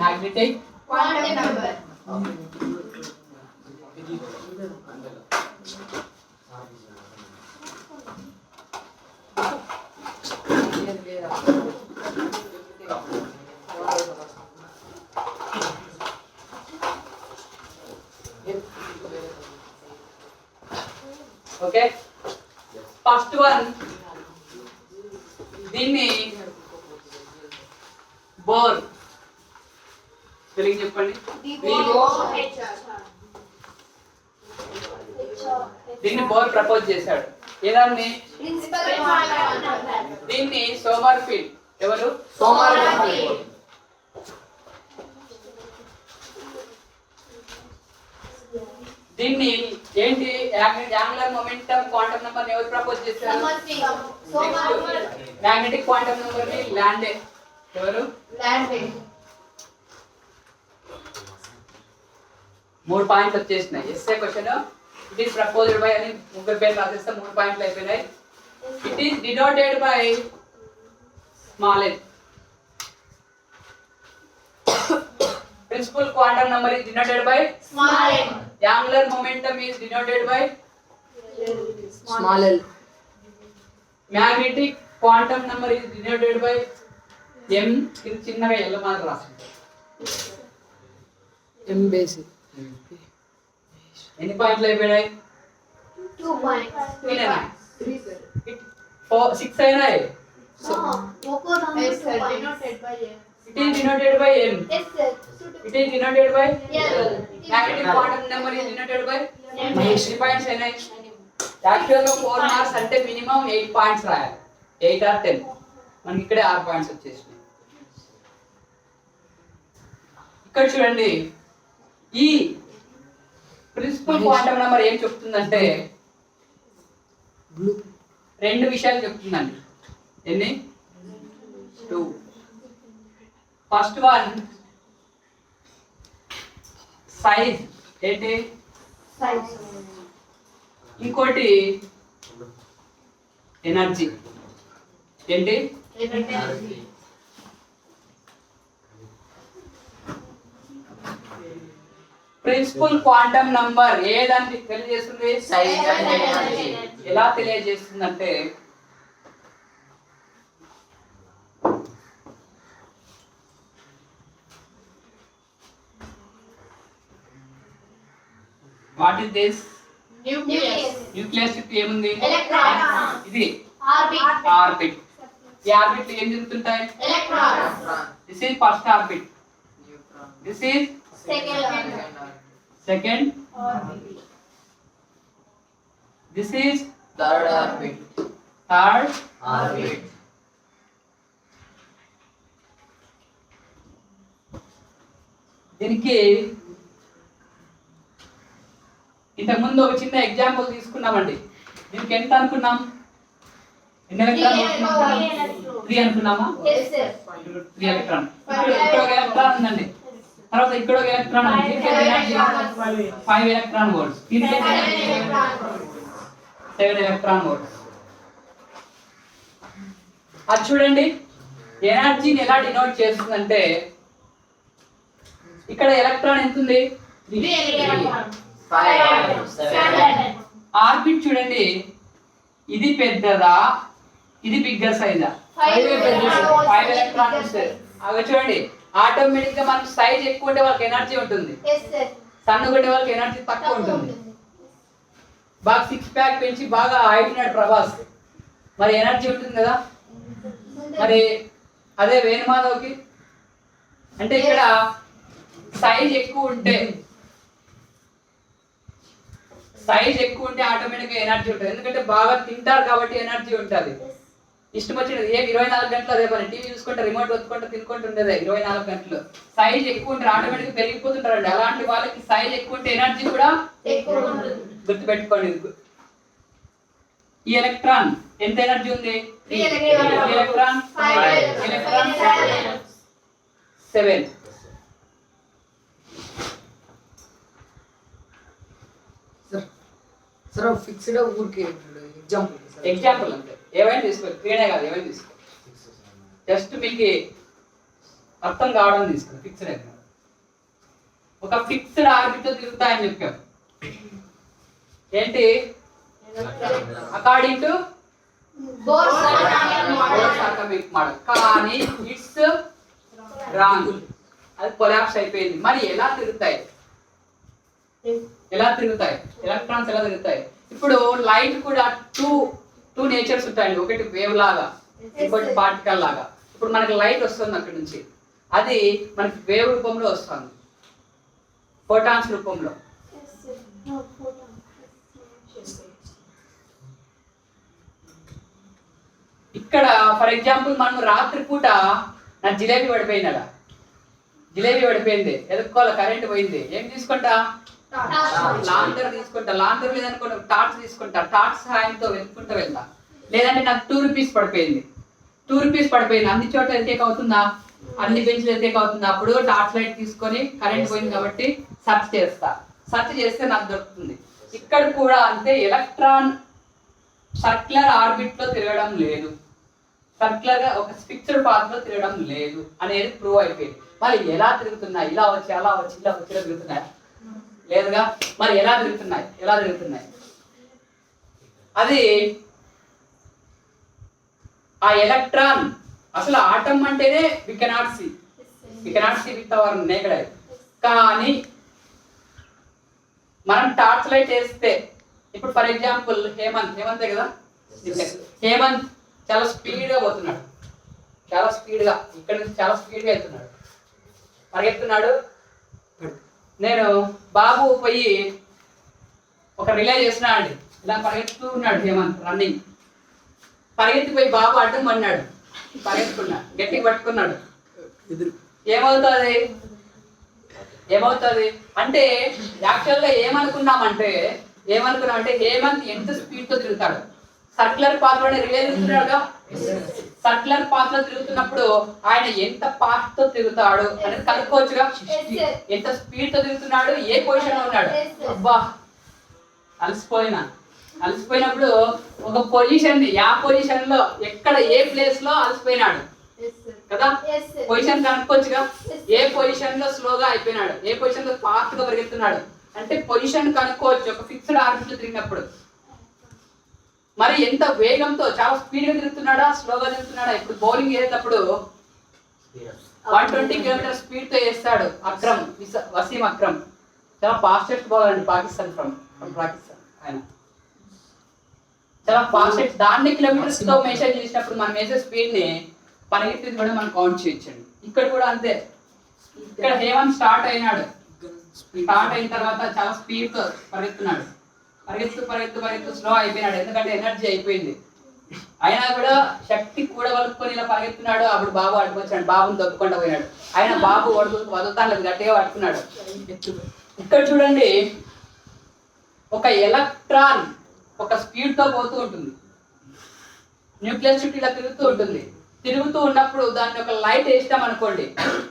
magnetic Quantum number. Okay, first one దీన్ని బోర్ స్పెల్లింగ్ చెప్పండి. దీన్ని బోర్ ప్రపోజ్ చేశాడు. ఏదాన్ని? దీన్ని సోమర్ఫీల్డ్. ఎవరు? సోమర్ఫీల్డ్. దీన్ని ఏంటి? యాంగులర్ మొమెంటం క్వాంటం నంబర్ ఎవరు ప్రపోజ్ చేశారు? మ్యాగ్నెటిక్ క్వాంటం నంబర్ ని లాండే. ఎవరు? లాండే. 3 పాయింట్లు వచ్చేసినాయి. SA question it is proposed by అని 3 పేర్లు రాసేస్తే 3 పాయింట్లు అయిపోయినాయి. It is denoted by small n. Principal quantum number is denoted by small n. Angular momentum is denoted by small l. Magnetic quantum number is denoted by m. ఇది చిన్నగా ఎల్ల మాదిరి రాస్తుంది. m base. ఎన్ని పాయింట్లు అయిపోయాయి? 2 points. 3 6 అయినాయి. Denoted by m. It is denoted by m. Yes, sir. It is denoted by L. magnetic quantum number is denoted by M. 3 points అయినాయి. యాక్చువల్ గా 4 మార్క్స్ అంటే మినిమం 8 పాయింట్స్ రాయాలి. 8 or 10. మనకి ఇక్కడే 6 పాయింట్స్ వచ్చేసినాయి. ఇక్కడ చూడండి, ఈ ప్రిన్సిపల్ క్వాంటం నెంబర్ ఏం చెప్తుందంటే 2 విషయాలు చెప్తుందండి. ఎన్ని? 2. ఫస్ట్ వన్ సైజ్ ఏంటి, ఇంకోటి ఎనర్జీ ఏంటి, ప్రిన్సిపల్ క్వాంటమ్ నంబర్ ఏదాన్ని తెలియజేస్తుంది, Size and energy. ఎలా తెలియజేస్తుందంటే వాట్ ఇస్ దిస్, న్యూక్లియస్ చుట్టూ ఏముంది, Electron. ఇది Orbit. ఆర్బిట్. ఈ ఆర్బిట్ ఏం జరుగుతుంటాయి, Electron. This is first orbit, this is second, this is Third orbit. Third, Orbit. దీనికి ఇంతకు ముందు ఒక చిన్న ఎగ్జాంపుల్ తీసుకున్నామండి. దీనికి ఎంత అనుకున్నాం, ఎన్ని ఎలక్ట్రాన్ అనుకున్నాం, 3 అనుకున్నామా, 3 ఎలక్ట్రాన్. ఇక్కడ ఒక ఎలక్ట్రాన్ ఉందండి, తర్వాత ఇక్కడ ఒక ఎలక్ట్రాన్ ఉంది, దీనికి ఎనర్జీ 5 ఎలక్ట్రాన్ వోల్ట్స్, దీనికి 7 ఎలక్ట్రాన్ వోల్ట్స్. అది చూడండి ఎనర్జీని ఎలా డినోట్ చేస్తుందంటే ఇక్కడ ఎలక్ట్రాన్ ఎంత ఉంది, 5, 7. ఆర్బిట్ చూడండి ఇది పెద్దదా, ఇది బిగ్గర్ సైజా, 5 ఎలక్ట్రాన్స్. అవి చూడండి ఆటోమేటిక్ గా మనకు సైజ్ ఎక్కువ ఉంటే వాళ్ళకి ఎనర్జీ ఉంటుంది, సన్నగా ఉండే వాళ్ళకి ఎనర్జీ తక్కువ ఉంటుంది. బాగా 6 ప్యాక్ పెంచి బాగా ఆడుతున్నాడు ప్రభాస్, మరి ఎనర్జీ ఉంటుంది కదా. మరి అదే వేణుమాధవ్కి అంటే ఇక్కడ సైజ్ ఎక్కువ ఉంటే ఆటోమేటిక్ గా ఎనర్జీ ఉంటుంది, ఎందుకంటే బాగా తింటారు కాబట్టి ఎనర్జీ ఉంటుంది. ఇష్టం వచ్చినది ఏ 24 గంటలు అదే పని, టీవీ చూసుకుంటే రిమోట్ వచ్చుకుంటే తినుకుంటూ ఉండేదే 24 గంటలు. సైజ్ ఎక్కువ ఉంటే ఆటోమేటిక్ గా పెరిగిపోతుంటారండి. అలాంటి వాళ్ళకి సైజ్ ఎక్కువ ఉంటే ఎనర్జీ కూడా గుర్తుపెట్టుకోండి. ఈ ఎలక్ట్రాన్ ఎంత ఎనర్జీ ఉంది, Three electron. Electron 7. Sir, fixed ఊరికే ఎగ్జాంపుల్ అంతే, ఏమైనా తీసుకో, క్రీడే కాదు ఏమైనా తీసుకో, జస్ట్ మీకు అర్థం కావడం తీసుకో. ఫిక్స్డ్ అయితే ఒక ఫిక్స్డ్ ఆర్బిట్ తో తిరుగుతాయని చెప్పాం, ఏంటి అకార్డింగ్ టు అటామిక్ మోడల్, కానీ ఇట్స్ రాంగ్, అది కొలాప్స్ అయిపోయింది. మరి ఎలా తిరుగుతాయి, ఎలక్ట్రాన్స్ ఎలా తిరుగుతాయి. ఇప్పుడు లైట్ కూడా టూ నేచర్స్ ఉంటాయండి, ఒకటి వేవ్ లాగా, ఇంకోటి పార్టికల్ లాగా. ఇప్పుడు మనకి లైట్ వస్తుంది అక్కడ నుంచి, అది మనకి వేవ్ రూపంలో వస్తుంది, ఫోటాన్స్ రూపంలో. ఇక్కడ ఫర్ ఎగ్జాంపుల్ మనం రాత్రిపూట నా జిలేబీ పడిపోయింది, ఎదుర్కోవాలి, కరెంట్ పోయింది, ఏం తీసుకుంటా, లాంతర్ తీసుకుంటా, లాంతర్ లేదనుకోండి టార్చ్ తీసుకుంటా, టార్చ్ సహాయంతో వెతుక్కుంటూ వెళ్తా. లేదంటే నాకు 2 రూపీస్ పడిపోయింది, అన్ని చోట్ల ఎతికేక్ అవుతుందా, అన్ని బెంచ్లు ఎతికేక్ అవుతుందా, అప్పుడు టార్చ్ లైట్ తీసుకొని కరెంట్ పోయింది కాబట్టి సెర్చ్ చేస్తే నాకు దొరుకుతుంది. ఇక్కడ కూడా అంతే, ఎలక్ట్రాన్ సర్క్యులర్ ఆర్బిట్ లో తిరగడం లేదు, సర్క్యులర్ గా ఒక ఫిక్స్డ్ పాత్ లో తిరగడం లేదు అనేది ప్రూవ్ అయిపోయింది. మరి ఎలా తిరుగుతున్నాయి, ఇలా వచ్చి అలా వచ్చి ఇలా వచ్చి తిరుగుతున్నాయి లేదుగా. మరి ఎలా తిరుగుతున్నాయి అది ఆ ఎలక్ట్రాన్ అసలు ఆటం అంటేనే we cannot see with our naked eye. కానీ మనం టార్చ్ లైట్ వేస్తే, ఇప్పుడు ఫర్ ఎగ్జాంపుల్ హేమంతే కదా, హేమంత్ చాలా స్పీడ్గా పోతున్నాడు, ఇక్కడ నుంచి చాలా స్పీడ్గా వెళ్తున్నాడు, పరిగెత్తున్నాడు. నేను బాబు పోయి ఒక రిలే చేసినా అండి, ఇలా పరిగెత్తుతూ ఉన్నాడు హేమంత్ రన్నింగ్, పరిగెత్తిపోయి బాబు అడ్డం పడినాడు, పరిగెత్తుకున్నాడు, గట్టిగా పట్టుకున్నాడు. ఏమవుతుంది అంటే యాక్చువల్గా ఏమనుకున్నామంటే హేమంత్ ఎంత స్పీడ్ తో తిరుగుతాడు, సర్క్యులర్ పాత్ లోనే రిలే తిరుగుతున్నాడుగా, సర్క్యులర్ పాత్ లో తిరుగుతున్నప్పుడు ఆయన ఎంత పాత్ తో తిరుగుతాడు అనేది కనుక్కోవచ్చుగా. ఎంత స్పీడ్ తో తిరుగుతున్నాడు, ఏ పొజిషన్ లో ఉన్నాడు. అబ్బా అలసిపోయినప్పుడు ఒక పొజిషన్ ని ఆ పొజిషన్ లో ఎక్కడ ఏ ప్లేస్ లో అలసిపోయినాడు కదా, పొజిషన్ కనుక్కోవచ్చుగా. ఏ పొజిషన్ లో స్లోగా అయిపోయినాడు, ఏ పొజిషన్ లో ఫాస్ట్ గా పరిగెత్తున్నాడు అంటే పొజిషన్ కనుక్కోవచ్చు ఒక ఫిక్స్డ్ ఆర్బిట్ లో తిరిగినప్పుడు. మరి ఎంత వేగంతో చాలా స్పీడ్ గా తిరుగుతున్నాడా, స్లోగా తిరుగుతున్నాడా. ఇప్పుడు బౌలింగ్ వేసేటప్పుడు 120 కిలోమీటర్ స్పీడ్ తో వేస్తాడు వసీం అక్రమ్. చాలా ఫాస్టెస్ట్ బౌలర్ అండి, పాకిస్తాన్ ఫ్రమ్ పాకిస్తాన్. ఆయన చాలా ఫాస్టెస్ట్. దాన్ని కిలోమీటర్స్ తో మెన్షన్ చేసినప్పుడు మనం వేసే స్పీడ్ ని పరిగెత్తింది కూడా మనం కౌంట్ చేయొచ్చండి. ఇక్కడ కూడా అంతే. ఇక్కడ హేమంత్ స్టార్ట్ అయినాడు, స్టార్ట్ అయిన తర్వాత చాలా స్పీడ్ తో పరిగెత్తున్నాడు, పరిగెత్తు స్లో అయిపోయినాడు, ఎందుకంటే ఎనర్జీ అయిపోయింది. అయినా కూడా శక్తి కూడా వలుపుకొని ఇలా పరిగెత్తున్నాడు. అప్పుడు బాబు అడ్డుకొచ్చాడు, బాబుని దొక్కుకుండా పోయినాడు. ఆయన బాబు వదులుతాను లేదు, గట్టిగా పట్టుకున్నాడు. ఇక్కడ చూడండి, ఒక ఎలక్ట్రాన్ ఒక స్పీడ్ తో పోతూ ఉంటుంది, న్యూక్లియస్ చుట్టూ ఇలా తిరుగుతూ ఉన్నప్పుడు దాన్ని ఒక లైట్ వేస్తాం అనుకోండి,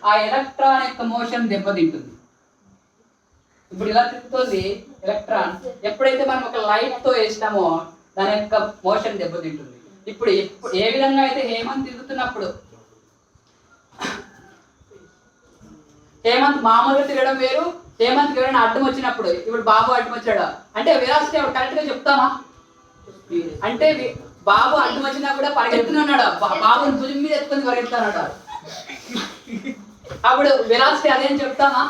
ఆ ఎలక్ట్రాన్ యొక్క మోషన్ దెబ్బతింటుంది. ఇప్పుడు ఇలా తిరుగుతుంది ఎలక్ట్రాన్, ఎప్పుడైతే మనం ఒక లైట్ తో వేస్తామో దాని యొక్క మోషన్ దెబ్బతింటుంది. ఇప్పుడు ఏ విధంగా అయితే హేమంత్ తిరుగుతున్నప్పుడు, హేమంత్ మామూలుగా తిరగడం వేరు, హేమంత్ ఎవరైనా అడ్డం వచ్చినప్పుడు, ఇప్పుడు బాబు అడ్డం వచ్చాడు అంటే వెలాసిటీ కరెక్ట్ గా చెప్తామా అంటే బాబు అడ్డం వచ్చినా కూడా పరిగెత్తున్నాడు, బాబుని భుజం మీద ఎత్తుకొని పరిగెత్తున్నాడు. అప్పుడు వెలాసిటీ అదేం చెప్తామా?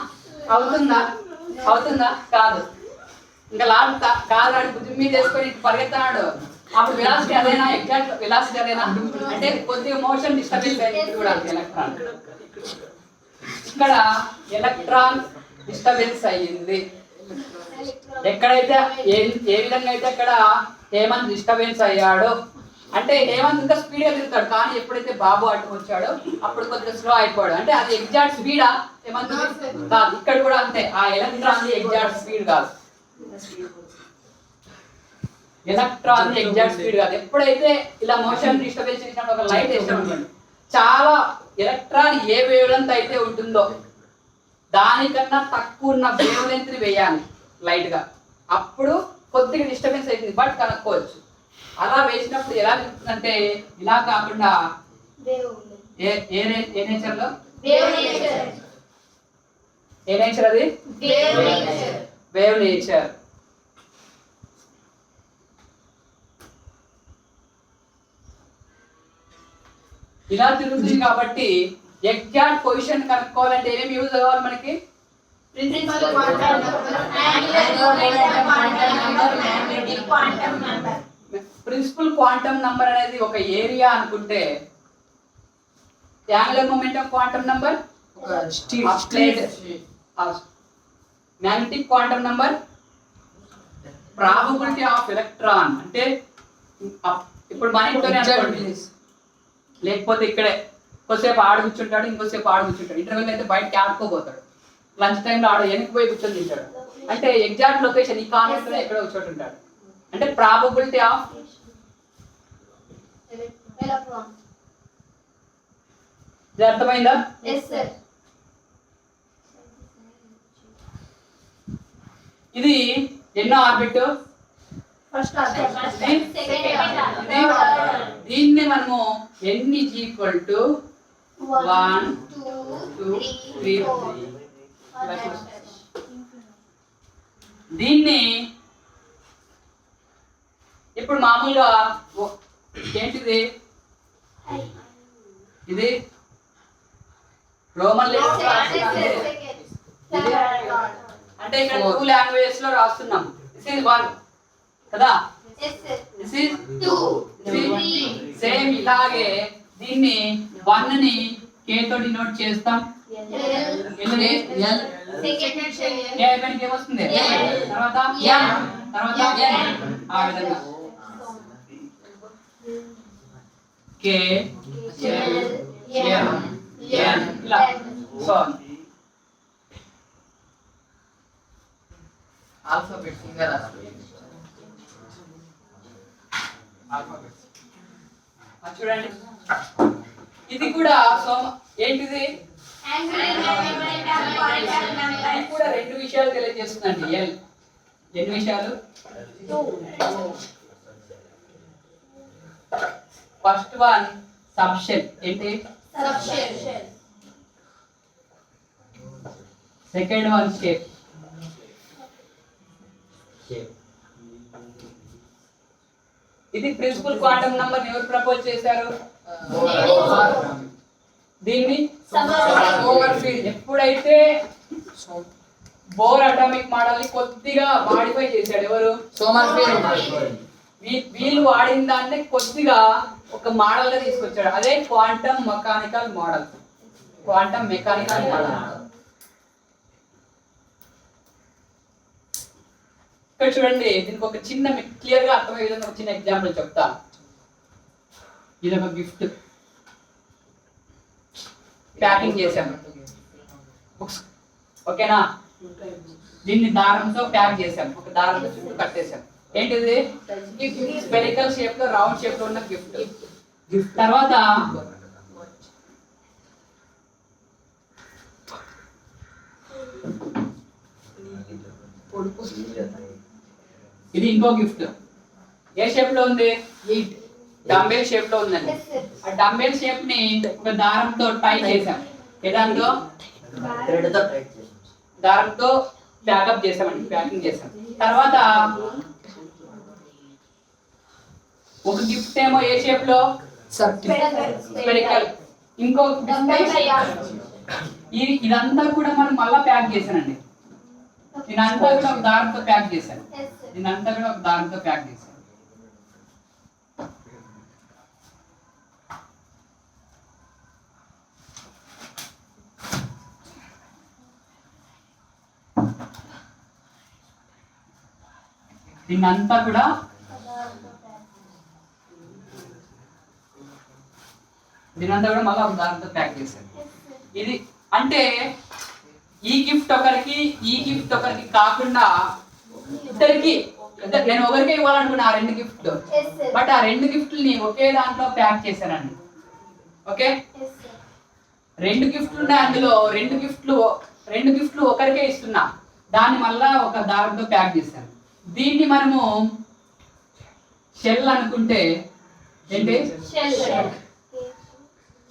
అవుతుందా? కాదు. ఇంకా లాస్ట్ కాదు, ఆడి భుజం మీద వేసుకొని పరిగెత్తున్నాడు. అప్పుడు వెలాసిటీ అదేనా? ఎగ్జాక్ట్ వెలాసిటీ అదేనా అంటే కొద్దిగా మోషన్ డిస్టర్బెన్స్ అయింది కూడా ఎలక్ట్రాన్. ఇక్కడ ఎలక్ట్రాన్ డిస్టర్బెన్స్ అయ్యింది. ఎక్కడైతే ఏ విధంగా అయితే అక్కడ హేమంత్ డిస్టర్బెన్స్ అయ్యాడో అంటే హేమంత్ ఇంకా స్పీడ్ గా తిరుగుతాడు, కానీ ఎప్పుడైతే బాబు అడ్డు వచ్చాడో అప్పుడు కొద్దిగా స్లో అయిపోయాడు. అంటే అది ఎగ్జాక్ట్ స్పీడా హేమంత్ కాదు. ఇక్కడ కూడా అంతే, ఆ ఎలక్ట్రాన్ ఎగ్జాక్ట్ స్పీడ్ కాదు, ఎలక్ట్రాన్ ఎగ్జాక్ట్ స్పీడ్ కాదు. ఎప్పుడైతే ఇలా మోషన్ డిస్టర్బెన్స్ చేసినప్పుడు ఒక లైట్ వేస్తాం, చాలా ఎలక్ట్రాన్ ఏ వేవ్ లెంత్ అయితే ఉంటుందో దానికన్నా తక్కువ ఉన్న వేవ్ లెంత్ ని వేయాలి లైట్ గా, అప్పుడు కొద్దిగా డిస్టర్బెన్స్ అవుతుంది, బట్ కనుక్కోవచ్చు. అలా వేసినప్పుడు ఎలా జరుగుతుందంటే ఇలా కాకుండా ఏ నేచర్ లో ఏ నేచర్ అది వేవ్ నేచర్. ఇలా తిరుగుతుంది కాబట్టి ఎగ్జాక్ట్ పొజిషన్ కనుక్కోవాలంటే ఏమేమి యూజ్ అవ్వాలి మనకి? Principal quantum number. Principal quantum number అనేది ఒక ఏరియా అనుకుంటే, angular momentum quantum number magnetic quantum number probability of electron. అంటే ఇప్పుడు మన ఇంట్లోనే అనుకోండి, లేకపోతే ఇక్కడే కొద్దిసేపు ఆడు కూర్చుంటాడు, ఇంకోసేపు ఆడు కూర్చుంటాడు, ఇంటర్వెల్ అయితే బయటకి ఆడుకోబోతాడు, లంచ్ టైంలో ఆడ వెనక్కి పోయి కూర్చొని తింటాడు. అంటే ఎగ్జాక్ట్ లొకేషన్ ఈ కాన్వెంట్ లో ఎక్కడో చోటు ఉంటాడు. అంటే ప్రాబబిలిటీ ఆఫ్ అర్థమైందా? ఇది ఎన్నో ఆర్బిట్? దీన్ని మనము n ఈక్వల్ టు 1 2 3 దీన్ని ఇప్పుడు మామూలుగా ఏంటిది, ఇది రోమన్ లెటర్ అంటే ఇక్కడ 2 లాంగ్వేజెస్ లో రాస్తున్నాం. దిస్ ఇస్ 1 కదా, దిస్ ఇస్ 2, సేమ్ ఇలాగే దీన్ని 1 ని k తో డినోట్ చేస్తాం. ఏమొస్తుంది తర్వాత ఆ విధంగా K L M ఇలా సో ఆల్ఫాబెట్ ఫింగర్ రాసుకో. ఆల్ఫాబెట్స్ అది చూడండి ఇది కూడా ఏంటిది ఇది కూడా రెండు విషయాలు తెలియజేస్తుందండి ఎల్ ఎన్ని విషయాలు ఫస్ట్ వన్ సబ్షెల్ ఏంటి సెకండ్ వన్ షేప్ ఇది ప్రిన్సిపల్ క్వాంటం నంబర్ ఎవరు ప్రపోజ్ చేశారు దీన్ని ఎప్పుడైతే బోర్ అటామిక్ మోడల్ ని కొద్దిగా మాడిఫై చేశాడు ఎవరు వీళ్ళు వాడిన దాన్ని కొద్దిగా ఒక మోడల్ గా తీసుకొచ్చాడు అదే క్వాంటం మెకానికల్ మోడల్ ఇక్కడ చూడండి దీనికి ఒక చిన్న క్లియర్ గా అర్థమయ్యే విధంగా ఒక చిన్న ఎగ్జాంపుల్ చెప్తా ఇది ఒక గిఫ్ట్ ప్యాకింగ్ చేసాం ఓకేనా దీన్ని దారంతో ప్యాక్ చేసాం ఒక దారంతో చుట్టూ కట్టేసాం ఏంటిది స్పెరికల్ షేప్ లో రౌండ్ షేప్ లో ఉన్న గిఫ్ట్ తర్వాత ఇది ఇంకో గిఫ్ట్ ఏ షేప్ లో ఉంది డంబెల్ షేప్ లో ఉందండి ఆ డంబెల్ షేప్ ని ఒక దారంతో టై చేసాం ఏదాంతో దారంతో ప్యాకప్ చేసామండి ప్యాకింగ్ చేసాం తర్వాత ఒక గిఫ్ట్ ఏమో ఏ షేప్ లో స్పెరికల్ ఇంకో ఇదంతా కూడా మనం మళ్ళా ప్యాక్ చేసానండి దీనంతా కూడా ఒక దారంతో ప్యాక్ చేశాను దీనంతా కూడా ఒక దారంతో ప్యాక్ చేశాను దీన్నంతా కూడా మళ్ళీ ఒక దాంతో ప్యాక్ చేశాను ఇది అంటే ఈ గిఫ్ట్ ఒకరికి కాకుండా ఇద్దరికి నేను ఒకరికే ఇవ్వాలనుకున్నా ఆ రెండు గిఫ్ట్లు బట్ ఆ రెండు గిఫ్ట్లని ఒకే దాంట్లో ప్యాక్ చేశానండి ఓకే రెండు గిఫ్ట్లు ఉన్నాయి అందులో రెండు గిఫ్ట్లు ఒకరికే ఇస్తున్నా దాన్ని మళ్ళా ఒక దారంతో ప్యాక్ చేశాను దీన్ని మనము షెల్ అనుకుంటే ఏంటి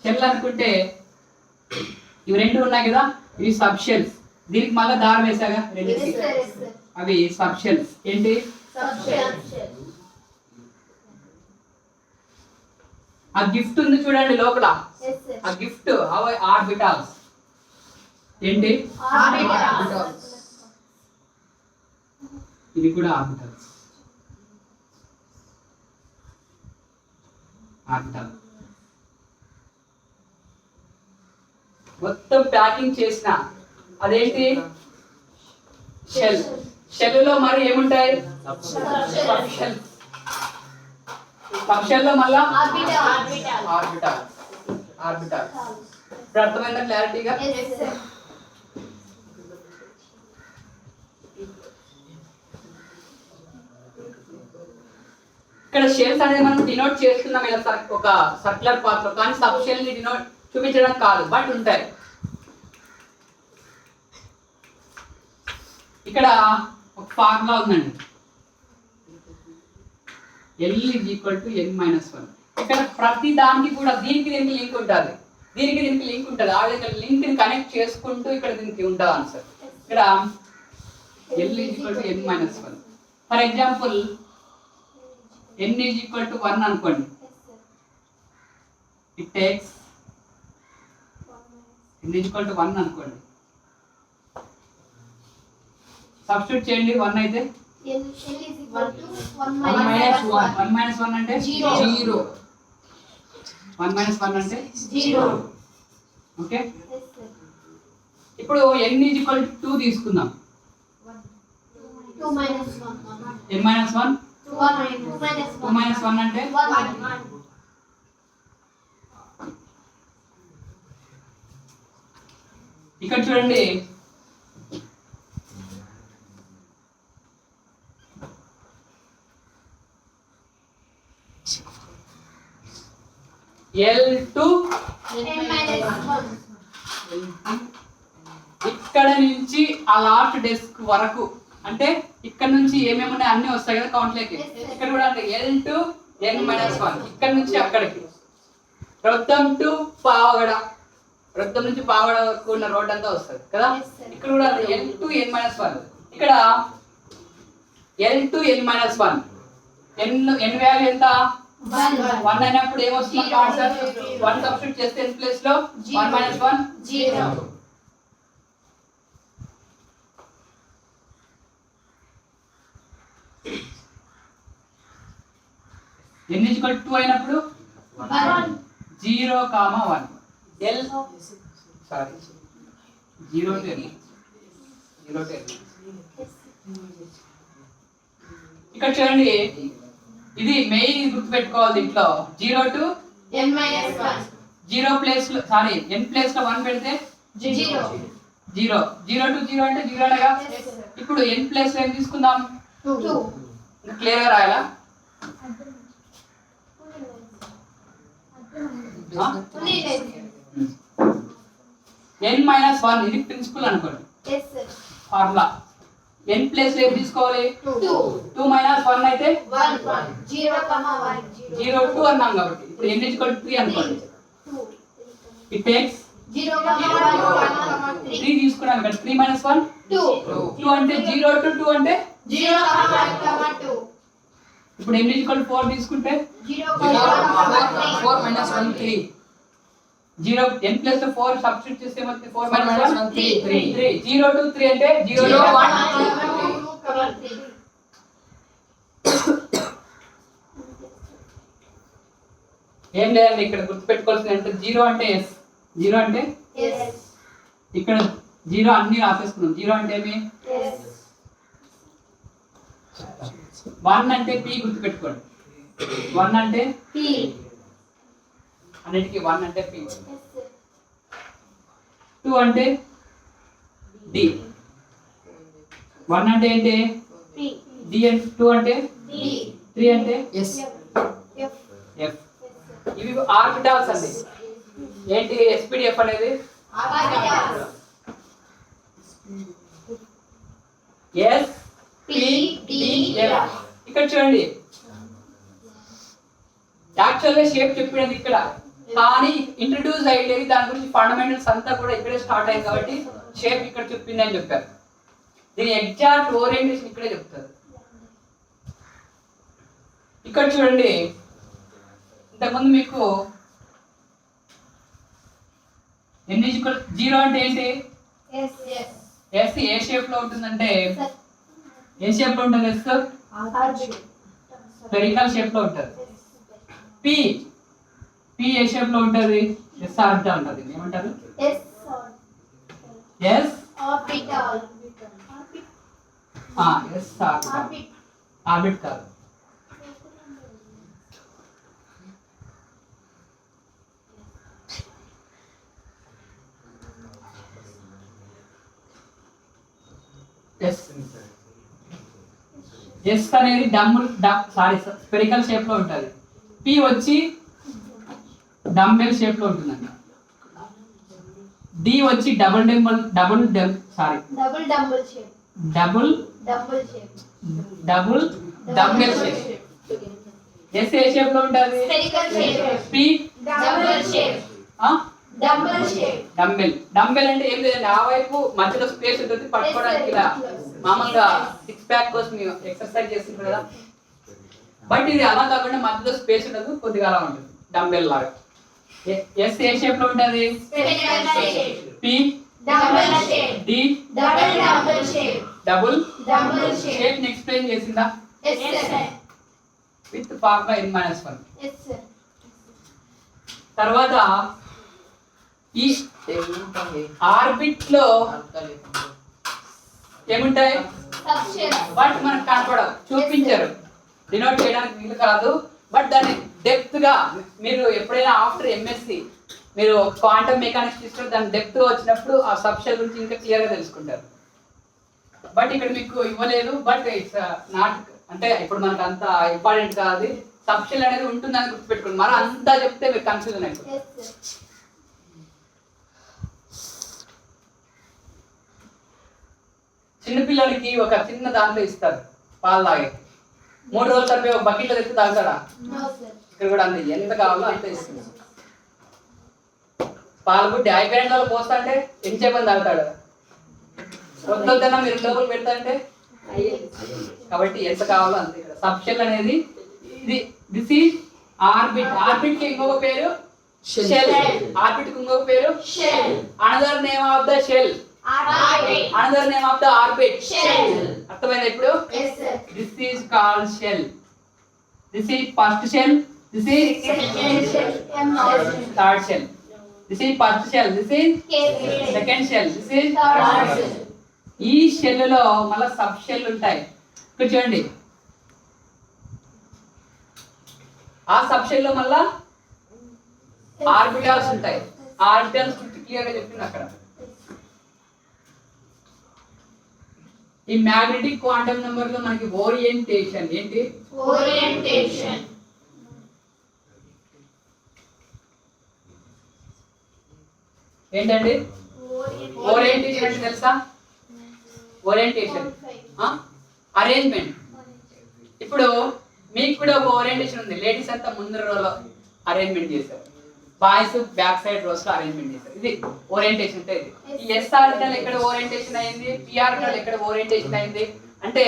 షెల్ అనుకుంటే ఇవి రెండు ఉన్నాయి కదా ఇవి సబ్ షెల్స్ దీనికి మళ్ళీ దారం వేసాగా అవి సబ్ షెల్స్ ఏంటి ఆ గిఫ్ట్ ఉంది చూడండి లోపల ఆ గిఫ్ట్ ఆర్బిటాల్స్ ఏంటి ఇది కూడా ఆర్బిటల్స్ మొత్తం ప్యాకింగ్ చేసిన అదేంటి షెల్ లో మరి ఏముంటాయి షెల్ లో మళ్ళా ఆర్బిటాల్ ఇప్పుడు అర్థమైందా క్లారిటీగా ఇక్కడ షెల్స్ అనేది మనం డినోట్ చేస్తున్నాం ఇలా ఒక సర్క్యులర్ పాత్ లో కానీ సబ్ షెల్ ని డినోట్ చూపించడం కాదు బట్ ఉంటాయి ఇక్కడ ఒక ఫార్ములా ఉందండి L = n-1 ఇక్కడ ప్రతి దానికి కూడా దీనికి లింక్ ఉంటుంది దీనికి లింక్ ఉంటుంది ఆ విధంగా లింక్ ని కనెక్ట్ చేసుకుంటూ ఇక్కడ దీనికి ఉంటుంది ఆన్సర్ ఇక్కడ L = n-1 for example n = 1 అనుకోండి it takes n = 1 అనుకోండి సబ్స్టిట్యూట్ చేయండి 1 అయితే L = 1 1 - 1 అంటే 0 1 - 1 అంటే 0 ఓకే ఇప్పుడు n = 2 తీసుకుందాం 2 - 1 n - 1 2 - 1 అంటే 1 ఇక్కడ చూడండి L2 n minus 1. ఇక్కడ నుంచి ఆ లాస్ట్ డెస్క్ వరకు అంటే ఇక్కడ నుంచి ఏమేమి ఉన్నాయి అన్ని వస్తాయి కదా కౌంట్ లేకి. ఇక్కడ కూడా అంటే L2 n-1 ఇక్కడ నుంచి అక్కడికి. వృత్తం టు పావగడ, వృత్తం నుంచి పావగడ వరకు ఉన్న రోడ్ అంతా వస్తుంది కదా. ఇక్కడ కూడా L2 n-1. ఇక్కడ L2 n-1 n వాల్యూ ఎంత 1 అయినప్పుడు ఏమొస్తుంది ఆన్సర్ 1 సబ్స్టిట్యూట్ చేస్తే n ప్లేస్ లో 1 - 1 0. n = 2 అయినప్పుడు 1. 0, 1 L sorry 0 to n 0 to n. ఇక్కడ చూడండి ఇది మెయిన్ గుర్తుపెట్టుకోవాలి దీంట్లో 0 to n minus 1. 0 ప్లేస్ లో సారీ n ప్లేస్ లో 1 పెడితే 0. 0 0 to 0 అంటే 0 అనగా. ఇప్పుడు n ప్లేస్ లో ఏం తీసుకుందాం 2. ఇంకా క్లియర్ గా రాయాలా n-1 ఇది ప్రిన్సిపల్ అనుకోండి Yes sir. Formula. n place లో ఏం తీసుకోవాలి 2. 2 - 1 అయితే 1. 0, 1. 0 2 అన్నాం కాబట్టి ఇప్పుడు n = 3 అనుకోండి. 2. It takes 0, 1, 3. 3 తీసుకున్నాం ఇక్కడ 3 - 1 2. 2 అంటే 0 to 2 అంటే 0, 1, 2. ఇప్పుడు n = 4 తీసుకుంటే 0, 4 minus 1 3. 0 n ప్లస్ లో 4 సబ్స్టిట్యూట్ చేస్తే ఏమవుతుంది 4 - 1 3. 3 0 to 3 అంటే 0 0, 1, 2. ఏం లేదండి ఇక్కడ గుర్తుపెట్టుకోవాల్సింది అంటే 0 అంటే s 0 అంటే Yes. ఇక్కడ 0 అన్ని రాసేసుకున్నాం. 0 అంటే ఏమి Yes. 1 అంటే p గుర్తుపెట్టుకోండి. 1 అంటే P. అన్నిటికీ 1 అంటే p. Yes sir. 2 అంటే d. 1 అంటే ఏంటి P. d అంటే 2 అంటే D. 3 అంటే Yes. F. f. ఇవి ఆర్బిటాల్స్ అండి. ఏంటి SPDF అనేది Orbitals. S P D F. ఇక్కడ చూడండి యాక్చువల్గా షేప్ చెప్పినది ఇక్కడ, కానీ ఇంట్రడ్యూస్ అయ్యేది దాని గురించి ఫండమెంటల్స్ అంతా కూడా ఇక్కడే స్టార్ట్ అయింది కాబట్టి షేప్ ఇక్కడ చెప్పింది అని చెప్పారు. దీని ఎగ్జాక్ట్ ఓరియంటేషన్ ఇక్కడే చెప్తారు. ఇక్కడ చూడండి ఇంతకుముందు మీకు n = 0 అంటే ఏంటి Yes. Yes. s ఏ షేప్ లో ఉంటుందంటే Sir. ఏ షేప్ లో ఉంటుంది s Orbit. స్పెరికల్ షేప్ లో ఉంటుంది. p p ఏ షేప్ లో ఉంటుంది s ఆర్బిటల్ ఉంటుంది. ఏమంటారు Yes. s Orbital. s orbital Orbit. Orbit కాదు. ఎస్ అనేది స్పెరికల్ షేప్ లో ఉంటుంది. పి వచ్చి డంబెల్ షేప్ లో ఉంటుందండి. డి వచ్చి double Double shape. Double shape. Dumbbell shape. S ఏ షేప్ లో ఉంటుంది Spherical shape. P Double shape. Double shape. Dumbbell అంటే ఏం లేదండి, ఆ వైపు మధ్యలో స్పేస్ ఉంటుంది పట్టుకోవడానికి. ఇలా మామూలుగా 6 ప్యాక్ కోసం ఎక్సర్సైజ్ చేస్తుంటారు కదా, బట్ ఇది అలా కాకుండా మధ్యలో స్పేస్ ఉండదు, కొద్దిగా అలా ఉంటుంది డంబెల్ లాగా. ఎస్ ఏ షేప్ లో ఉంటుంది Spherical shape. P Double shape. D Double shape. Double Double shape. Shape ని ఎక్స్ప్లెయిన్ చేసిందా Yes sir. With formula n-1. Yes sir. తర్వాత ఈ ఆర్బిట్ లో ఏముంటాయి Subshapes. బట్ మనకు కనపడవు, చూపించారు, డినోట్ చేయడానికి వీలు కాదు. బట్ దాన్ని డెప్త్ గా మీరు ఎప్పుడైనా ఆఫ్టర్ ఎంఎస్సి మీరు క్వాంటమ్ మెకానిక్స్ తీసుకుంటే దాని డెప్త్ గా వచ్చినప్పుడు ఆ సబ్షెల్ గురించి ఇంకా క్లియర్ గా తెలుసుకుంటారు. బట్ ఇక్కడ మీకు ఇవ్వలేదు, బట్ ఇట్స్ నాట్ అంటే ఇప్పుడు మనకు అంత ఇంపార్టెంట్ కాదు. సబ్ షెల్ అనేది ఉంటుందని గుర్తుపెట్టుకోండి. మరి అంతా చెప్తే మీరు కన్ఫ్యూజన్ అయిపోతుంది. Yes, sir. చిన్నపిల్లలకి ఒక చిన్న దాంట్లో ఇస్తారు పాలు తాగే. 3 రోజుల తర్వాత ఒక బకెట్లో తెచ్చి తాగుతారా? No, sir. ఇక్కడ కూడా అంతే, ఎంత కావాలో అంత ఇస్తుంది. పాలు బుడ్డి అయిపోయిన వాళ్ళు పోస్తా అంటే ఎంతసేపని తాగుతాడు? వద్దొద్దన్నా మీరు లోపల పెడతా అంటే కాబట్టి ఎంత కావాలో అంతే. ఇక్కడ సబ్షెల్ అనేది ఇది దిస్ ఈజ్ ఆర్బిట్. ఆర్బిట్ కి ఇంకొక పేరు షెల్. ఆర్బిట్ కి ఇంకొక పేరు Shell. Another name of the shell, Orbit. Another name of the orbit. Shell. అర్థమైందా ఇప్పుడు? Yes, sir. This is called shell. This is first shell, this is Second shell. Third shell. This is first shell, this is second shell, this is Third shell. ఈ shell లో మళ్ళీ sub shell ఉంటాయి. ఇక్కడ చూడండి, ఆ sub shell లో మళ్ళా orbitals ఉంటాయి. ఆర్బిటాల్స్ క్లియర్ గా చెప్పింది అక్కడ. ఈ మ్యాగ్నెటిక్ క్వాంటం నెంబర్ లో మనకి ఓరియంటేషన్ ఏంటి? Orientation. ఏంటండి ఓరియంటేషన్ అంటే తెలుసా? Orientation arrangement. ఇప్పుడు మీకు కూడా ఒక ఓరియంటేషన్ ఉంది. లేడీస్ అంతా ముందర రోలో అరేంజ్మెంట్ చేశారు, బాయ్స్ బ్యాక్ సైడ్ రోస్ లో అరేంజ్మెంట్ చేశారు. ఇది ఓరియంటేషన్ అంటే ఇది. ఈ ఎస్ ఆర్బిటల్ ఎక్కడ ఓరియంటేషన్ అయింది, పి ఆర్బిటల్ ఎక్కడ ఓరియంటేషన్ అయింది అంటే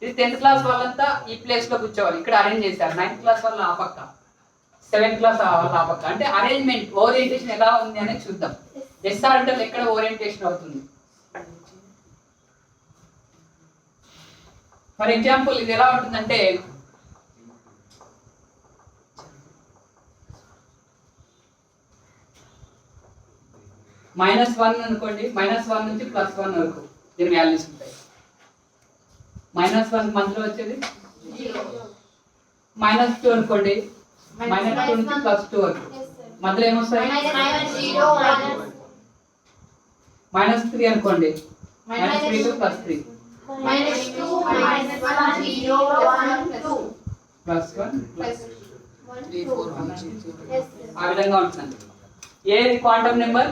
ఇది 10th క్లాస్ వాళ్ళంతా ఈ ప్లేస్ లో కూర్చోవాలి, ఇక్కడ అరేంజ్ చేశారు. 9th క్లాస్ వాళ్ళు ఆ పక్క, 7th క్లాస్ వాళ్ళు ఆ పక్క. అంటే అరేంజ్మెంట్ ఓరియంటేషన్ ఎలా ఉంది అనేది చూద్దాం. ఎస్ ఆర్బిటల్ ఎక్కడ ఓరియంటేషన్ అవుతుంది. ఫర్ ఎగ్జాంపుల్ ఇది ఎలా ఉంటుందంటే -1 అనుకోండి, -1 నుంచి +1 వరకు దీని వాల్యూస్ ఉంటాయి. -1 మధ్యలో వచ్చేది 2 అనుకోండి, -2 నుంచి +2 వరకు మధ్యలో ఏమొస్తాయి? -3 అనుకోండి, -3 to +3 -2, -1, 0, 1, 2. +1 3, 4, 1, 2, 3. Yes, sir. ఆ విధంగా ఉంటుంది. ఏది క్వాంటం నెంబర్?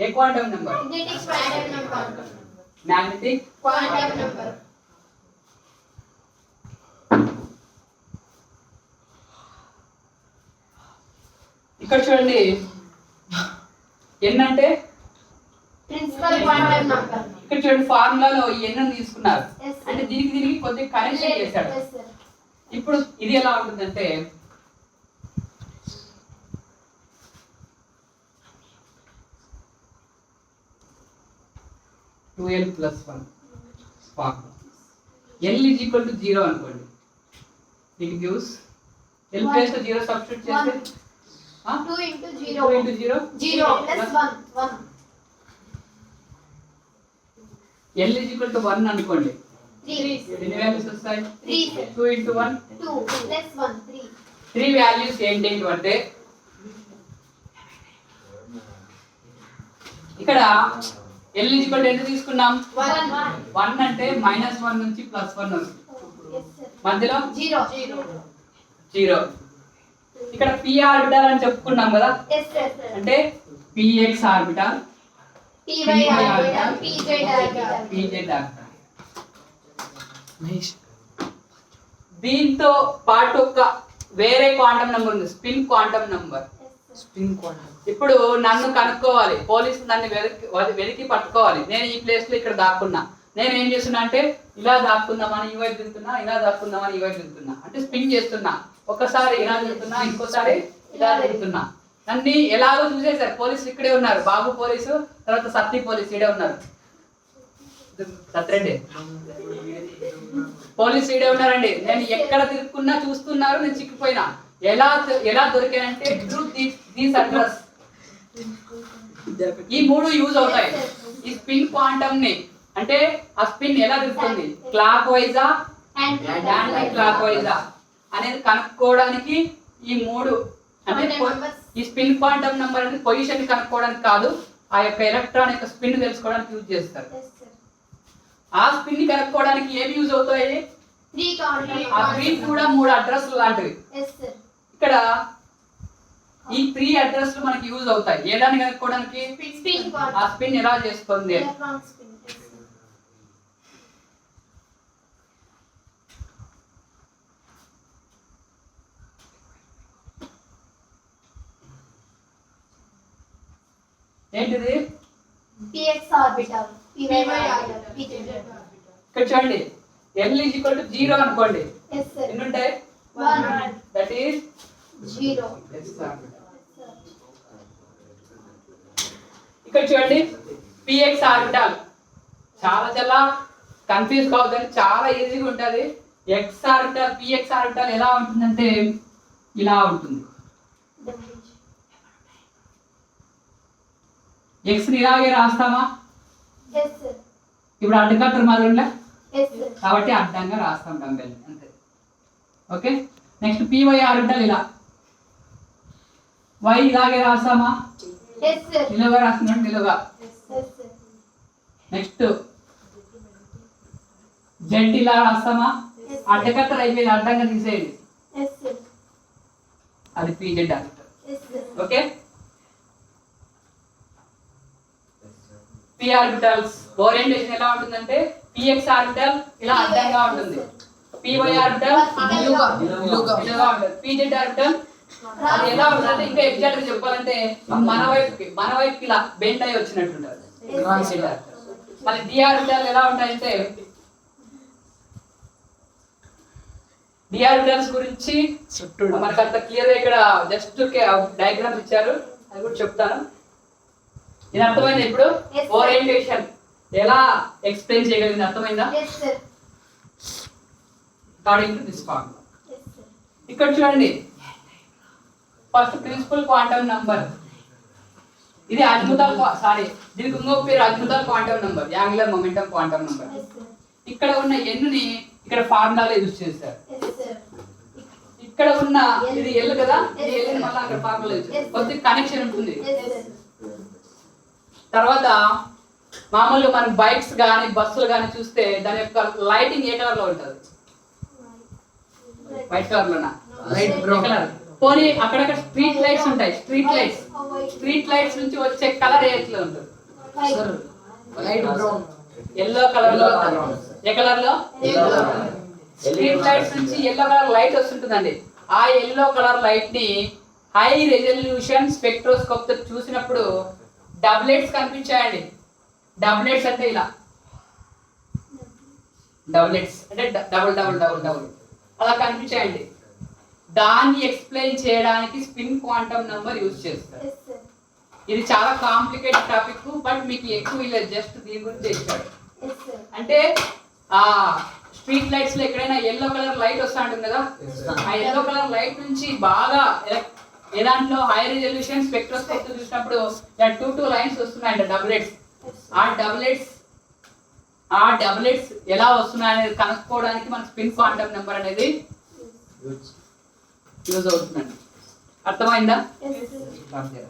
ఏ quantum number? Magnetic quantum number. Magnetic. Quantum number. ఇక్కడ చూడండి, ఎన్ అంటే Principal quantum number. ఇక్కడ చూడండి ఫార్ములాలో ఎన్ తీసుకున్నారు. Yes, sir. అంటే దీనికి కొద్దిగా కనెక్షన్ చేశాడు. Yes, sir. ఇప్పుడు ఇది ఎలా ఉంటుందంటే (2l+1) ఫార్ములా. l = 0 అనుకోండి. ఇట్ గివ్స్ l ప్లేస్ లో 0 సబ్స్టిట్యూట్ చేస్తే 2 into 2 0. into 0 0 plus 1. 1. l = 1 అనుకోండి. 3. ఎన్ని వాల్యూస్ వస్తాయి? 3. 2 into 1 2 plus 1. 3. 3 వాల్యూస్ ఏంటి అంటే ఇక్కడ l = ఎంత తీసుకున్నాం? 1. 1 అంటే -1 నుంచి +1 వస్తుంది. Yes, sir. మధ్యలో 0. 0. ఇక్కడ p ఆర్బిటాల్ అని చెప్పుకున్నాం కదా, Yes, sir. అంటే px orbital, Py orbital. Pz orbital. pz orbital. దీంతో పాటు ఒక వేరే క్వాంటం నెంబర్ ఉంది, spin quantum number. Spin quantum. ఇప్పుడు నన్ను కనుక్కోవాలి, పోలీసులు నన్ను వెతికి పట్టుకోవాలి. నేను ఈ ప్లేస్ లో ఇక్కడ దాక్కున్నా. నేను ఏం చేస్తున్నా అంటే ఇలా దాక్కుందామని ఈ వైపు తింటున్నా, ఇలా దాక్కుందామని ఈ వైపు తింటున్నా, అంటే స్పిన్ చేస్తున్నా. ఒకసారి ఇలా తింటున్నా, ఇంకోసారి ఇలా తింటున్నా. నన్ను ఎలాగో చూసేసారు, పోలీసులు ఇక్కడే ఉన్నారు. బాబు పోలీసు, తర్వాత సత్తి పోలీసు ఇక్కడే ఉన్నారు. సత్రెడ్డి పోలీసు ఇక్కడే ఉన్నారండి. నేను ఎక్కడ తిరుక్కున్నా చూస్తున్నారు, నేను చిక్కిపోయినా. ఎలా దొరికానంటే త్రూ దీస్ అడ్రస్. ఈ 3 యూజ్ అవుతాయి. ఈ స్పిన్ క్వాంటమ్ ని అంటే ఆ స్పిన్ ఎలా తిరుగుతుంది, క్లాక్ వైజా యాంటీ క్లాక్ వైజా అనేది కనుక్కోవడానికి ఈ 3 అంటే ఈ స్పిన్ క్వాంటమ్ నెంబర్ అనేది పొజిషన్ కనుక్కోవడానికి కాదు, ఆ యొక్క ఎలక్ట్రాన్ యొక్క స్పిన్ తెలుసుకోవడానికి యూజ్ చేస్తారు. Yes, sir. ఆ స్పిన్ ని కనుక్కోవడానికి ఏమి యూజ్ అవుతాయి? 3 quantum. అవి కూడా 3 అడ్రస్లు లాంటివి. Yes sir. ఇక్కడ ఈ 3 అడ్రస్లు మనకి యూజ్ అవుతాయి ఏదాన్ని కనుక్కోవడానికి. Spin quantum. ఆ స్పిన్ ఎలా చేస్తుంది. Electron spin. Yes sir. ఏంటిది px orbital. py orbital. pz orbital. ఇక్కడ చూడండి L = 0 అనుకోండి. Yes sir. ఎన్ని ఉంటాయి. 1. That is 0. S orbital. ఇక్కడ చూడండి px ఆర్బిటల్ చాలా చాలా కన్ఫ్యూజ్ కావద్దని చాలా ఈజీగా ఉంటుంది. x ఆర్బిటల్ px ఆర్బిటల్ ఎలా ఉంటుందంటే ఇలా ఉంటుంది. x ని ఇలాగే రాస్తామా. Yes sir. ఇప్పుడు అడ్డకట్టర్ మాదిరిలా Yes sir. కాబట్టి అడ్డంగా రాస్తాం డంబెల్ అంతే. ఓకే నెక్స్ట్ py ఆర్బిటల్ ఇలా y ఇలాగే రాస్తామా. Yes sir. నిలువుగా రాస్తున్నాం నిలువుగా. Yes sir. నెక్స్ట్ z ఇలా రాస్తామా. Yes, sir. అడ్డకట్టర్ అయిపోయింది అడ్డంగా తీసేయండి. Yes sir. అది pz orbital. Yes sir. Okay p orbitals orientation ఎలా ఉంటుందంటే px ఆర్బిటల్ ఇలా అడ్డంగా ఉంటుంది. py ఆర్బిటల్ నిలువుగా. నిలువుగా ఉంటుంది. pz ఆర్బిటల్ అది ఎలా ఉంటుందంటే ఇంకా ఎగ్జాక్ట్ గా చెప్పాలంటే మన వైపుకి ఇలా బెండ్ అయ్యి వచ్చినట్టు ఉంటుంది. Cross. మళ్ళీ d ఆర్బిటల్ ఎలా ఉంటాయంటే d ఆర్బిటల్స్ గురించి చుట్టూ మనకు అంత క్లియర్ గా ఇక్కడ జస్ట్ డయాగ్రామ్ ఇచ్చారు అది కూడా చెప్తాను. ఇది అర్థమైంది ఇప్పుడు. Yes, sir. ఓరియంటేషన్ ఎలా ఎక్స్ప్లెయిన్ చేయగలిగింది అర్థమైందా. Yes sir. According to this formula. Yes sir. ఇక్కడ చూడండి ఫస్ట్ ప్రిన్సిపల్ క్వాంటమ్ నంబర్ ఇది అజ్ముతాల్ దీనికి ఇంకొక పేరు azimuthal quantum number angular momentum quantum number. Yes sir. ఇక్కడ ఉన్న n ని ఇక్కడ ఫార్ములాలో యూజ్ చేశారు. Yes sir. ఇక్కడ ఉన్న ఇది L కదా ఈ L ని మళ్ళీ అక్కడ ఫార్ములా యూజ్ చేశారు. కొద్ది కనెక్షన్ ఉంటుంది. Yes sir. తర్వాత మామూలుగా మనం బైక్స్ కానీ బస్సులు కానీ చూస్తే దాని యొక్క లైటింగ్ ఏ కలర్ లో ఉంటుంది. వైట్ కలర్ లోనా. Light brown. కలర్ పోనీ అక్కడక్కడ స్ట్రీట్ లైట్స్ ఉంటాయి. స్ట్రీట్ లైట్స్ నుంచి వచ్చే కలర్ ఎట్లా ఉంటుంది. Sir light brown. Yellow colour లో ఏ కలర్ లో. స్ట్రీట్ లైట్స్ నుంచి ఎల్లో కలర్ లైట్ వస్తుంటుందండి. ఆ ఎల్లో కలర్ లైట్ ని హై రెజల్యూషన్ స్పెక్ట్రోస్కోప్ తో చూసినప్పుడు డబ్లెట్స్ కనిపించాయండి. డబ్లెట్స్ అంటే ఇలా డబ్లెట్స్ అంటే డబుల్ డబుల్ డబుల్ డబుల్ అలా కనిపించాయండి. దాన్ని ఎక్స్ప్లెయిన్ చేయడానికి స్పిన్ క్వాంటమ్ నంబర్ యూజ్ చేస్తారు. Yes sir. ఇది చాలా కాంప్లికేటెడ్ టాపిక్ బట్ మీకు ఎక్కువ ఇలా జస్ట్ దీని గురించి ఇచ్చాడు. Yes sir. అంటే ఆ స్ట్రీట్ లైట్స్ లో ఎక్కడైనా ఎల్లో కలర్ లైట్ వస్తా ఉంటుంది కదా ఆ ఎల్లో కలర్ లైట్ నుంచి బాగా ఏ దాంట్లో హై రిజల్యూషన్ స్పెక్ట్రోస్కోప్ తో చూసినప్పుడు టూ లైన్స్ వస్తున్నాయంట డబ్లెట్స్. ఆ డబ్లెట్స్ ఎలా వస్తున్నాయనేది కనుక్కోవడానికి మన స్పిన్ క్వాంటమ్ నెంబర్ అనేది యూజ్ అవుతుందండి. అర్థమైందా. Yes sir.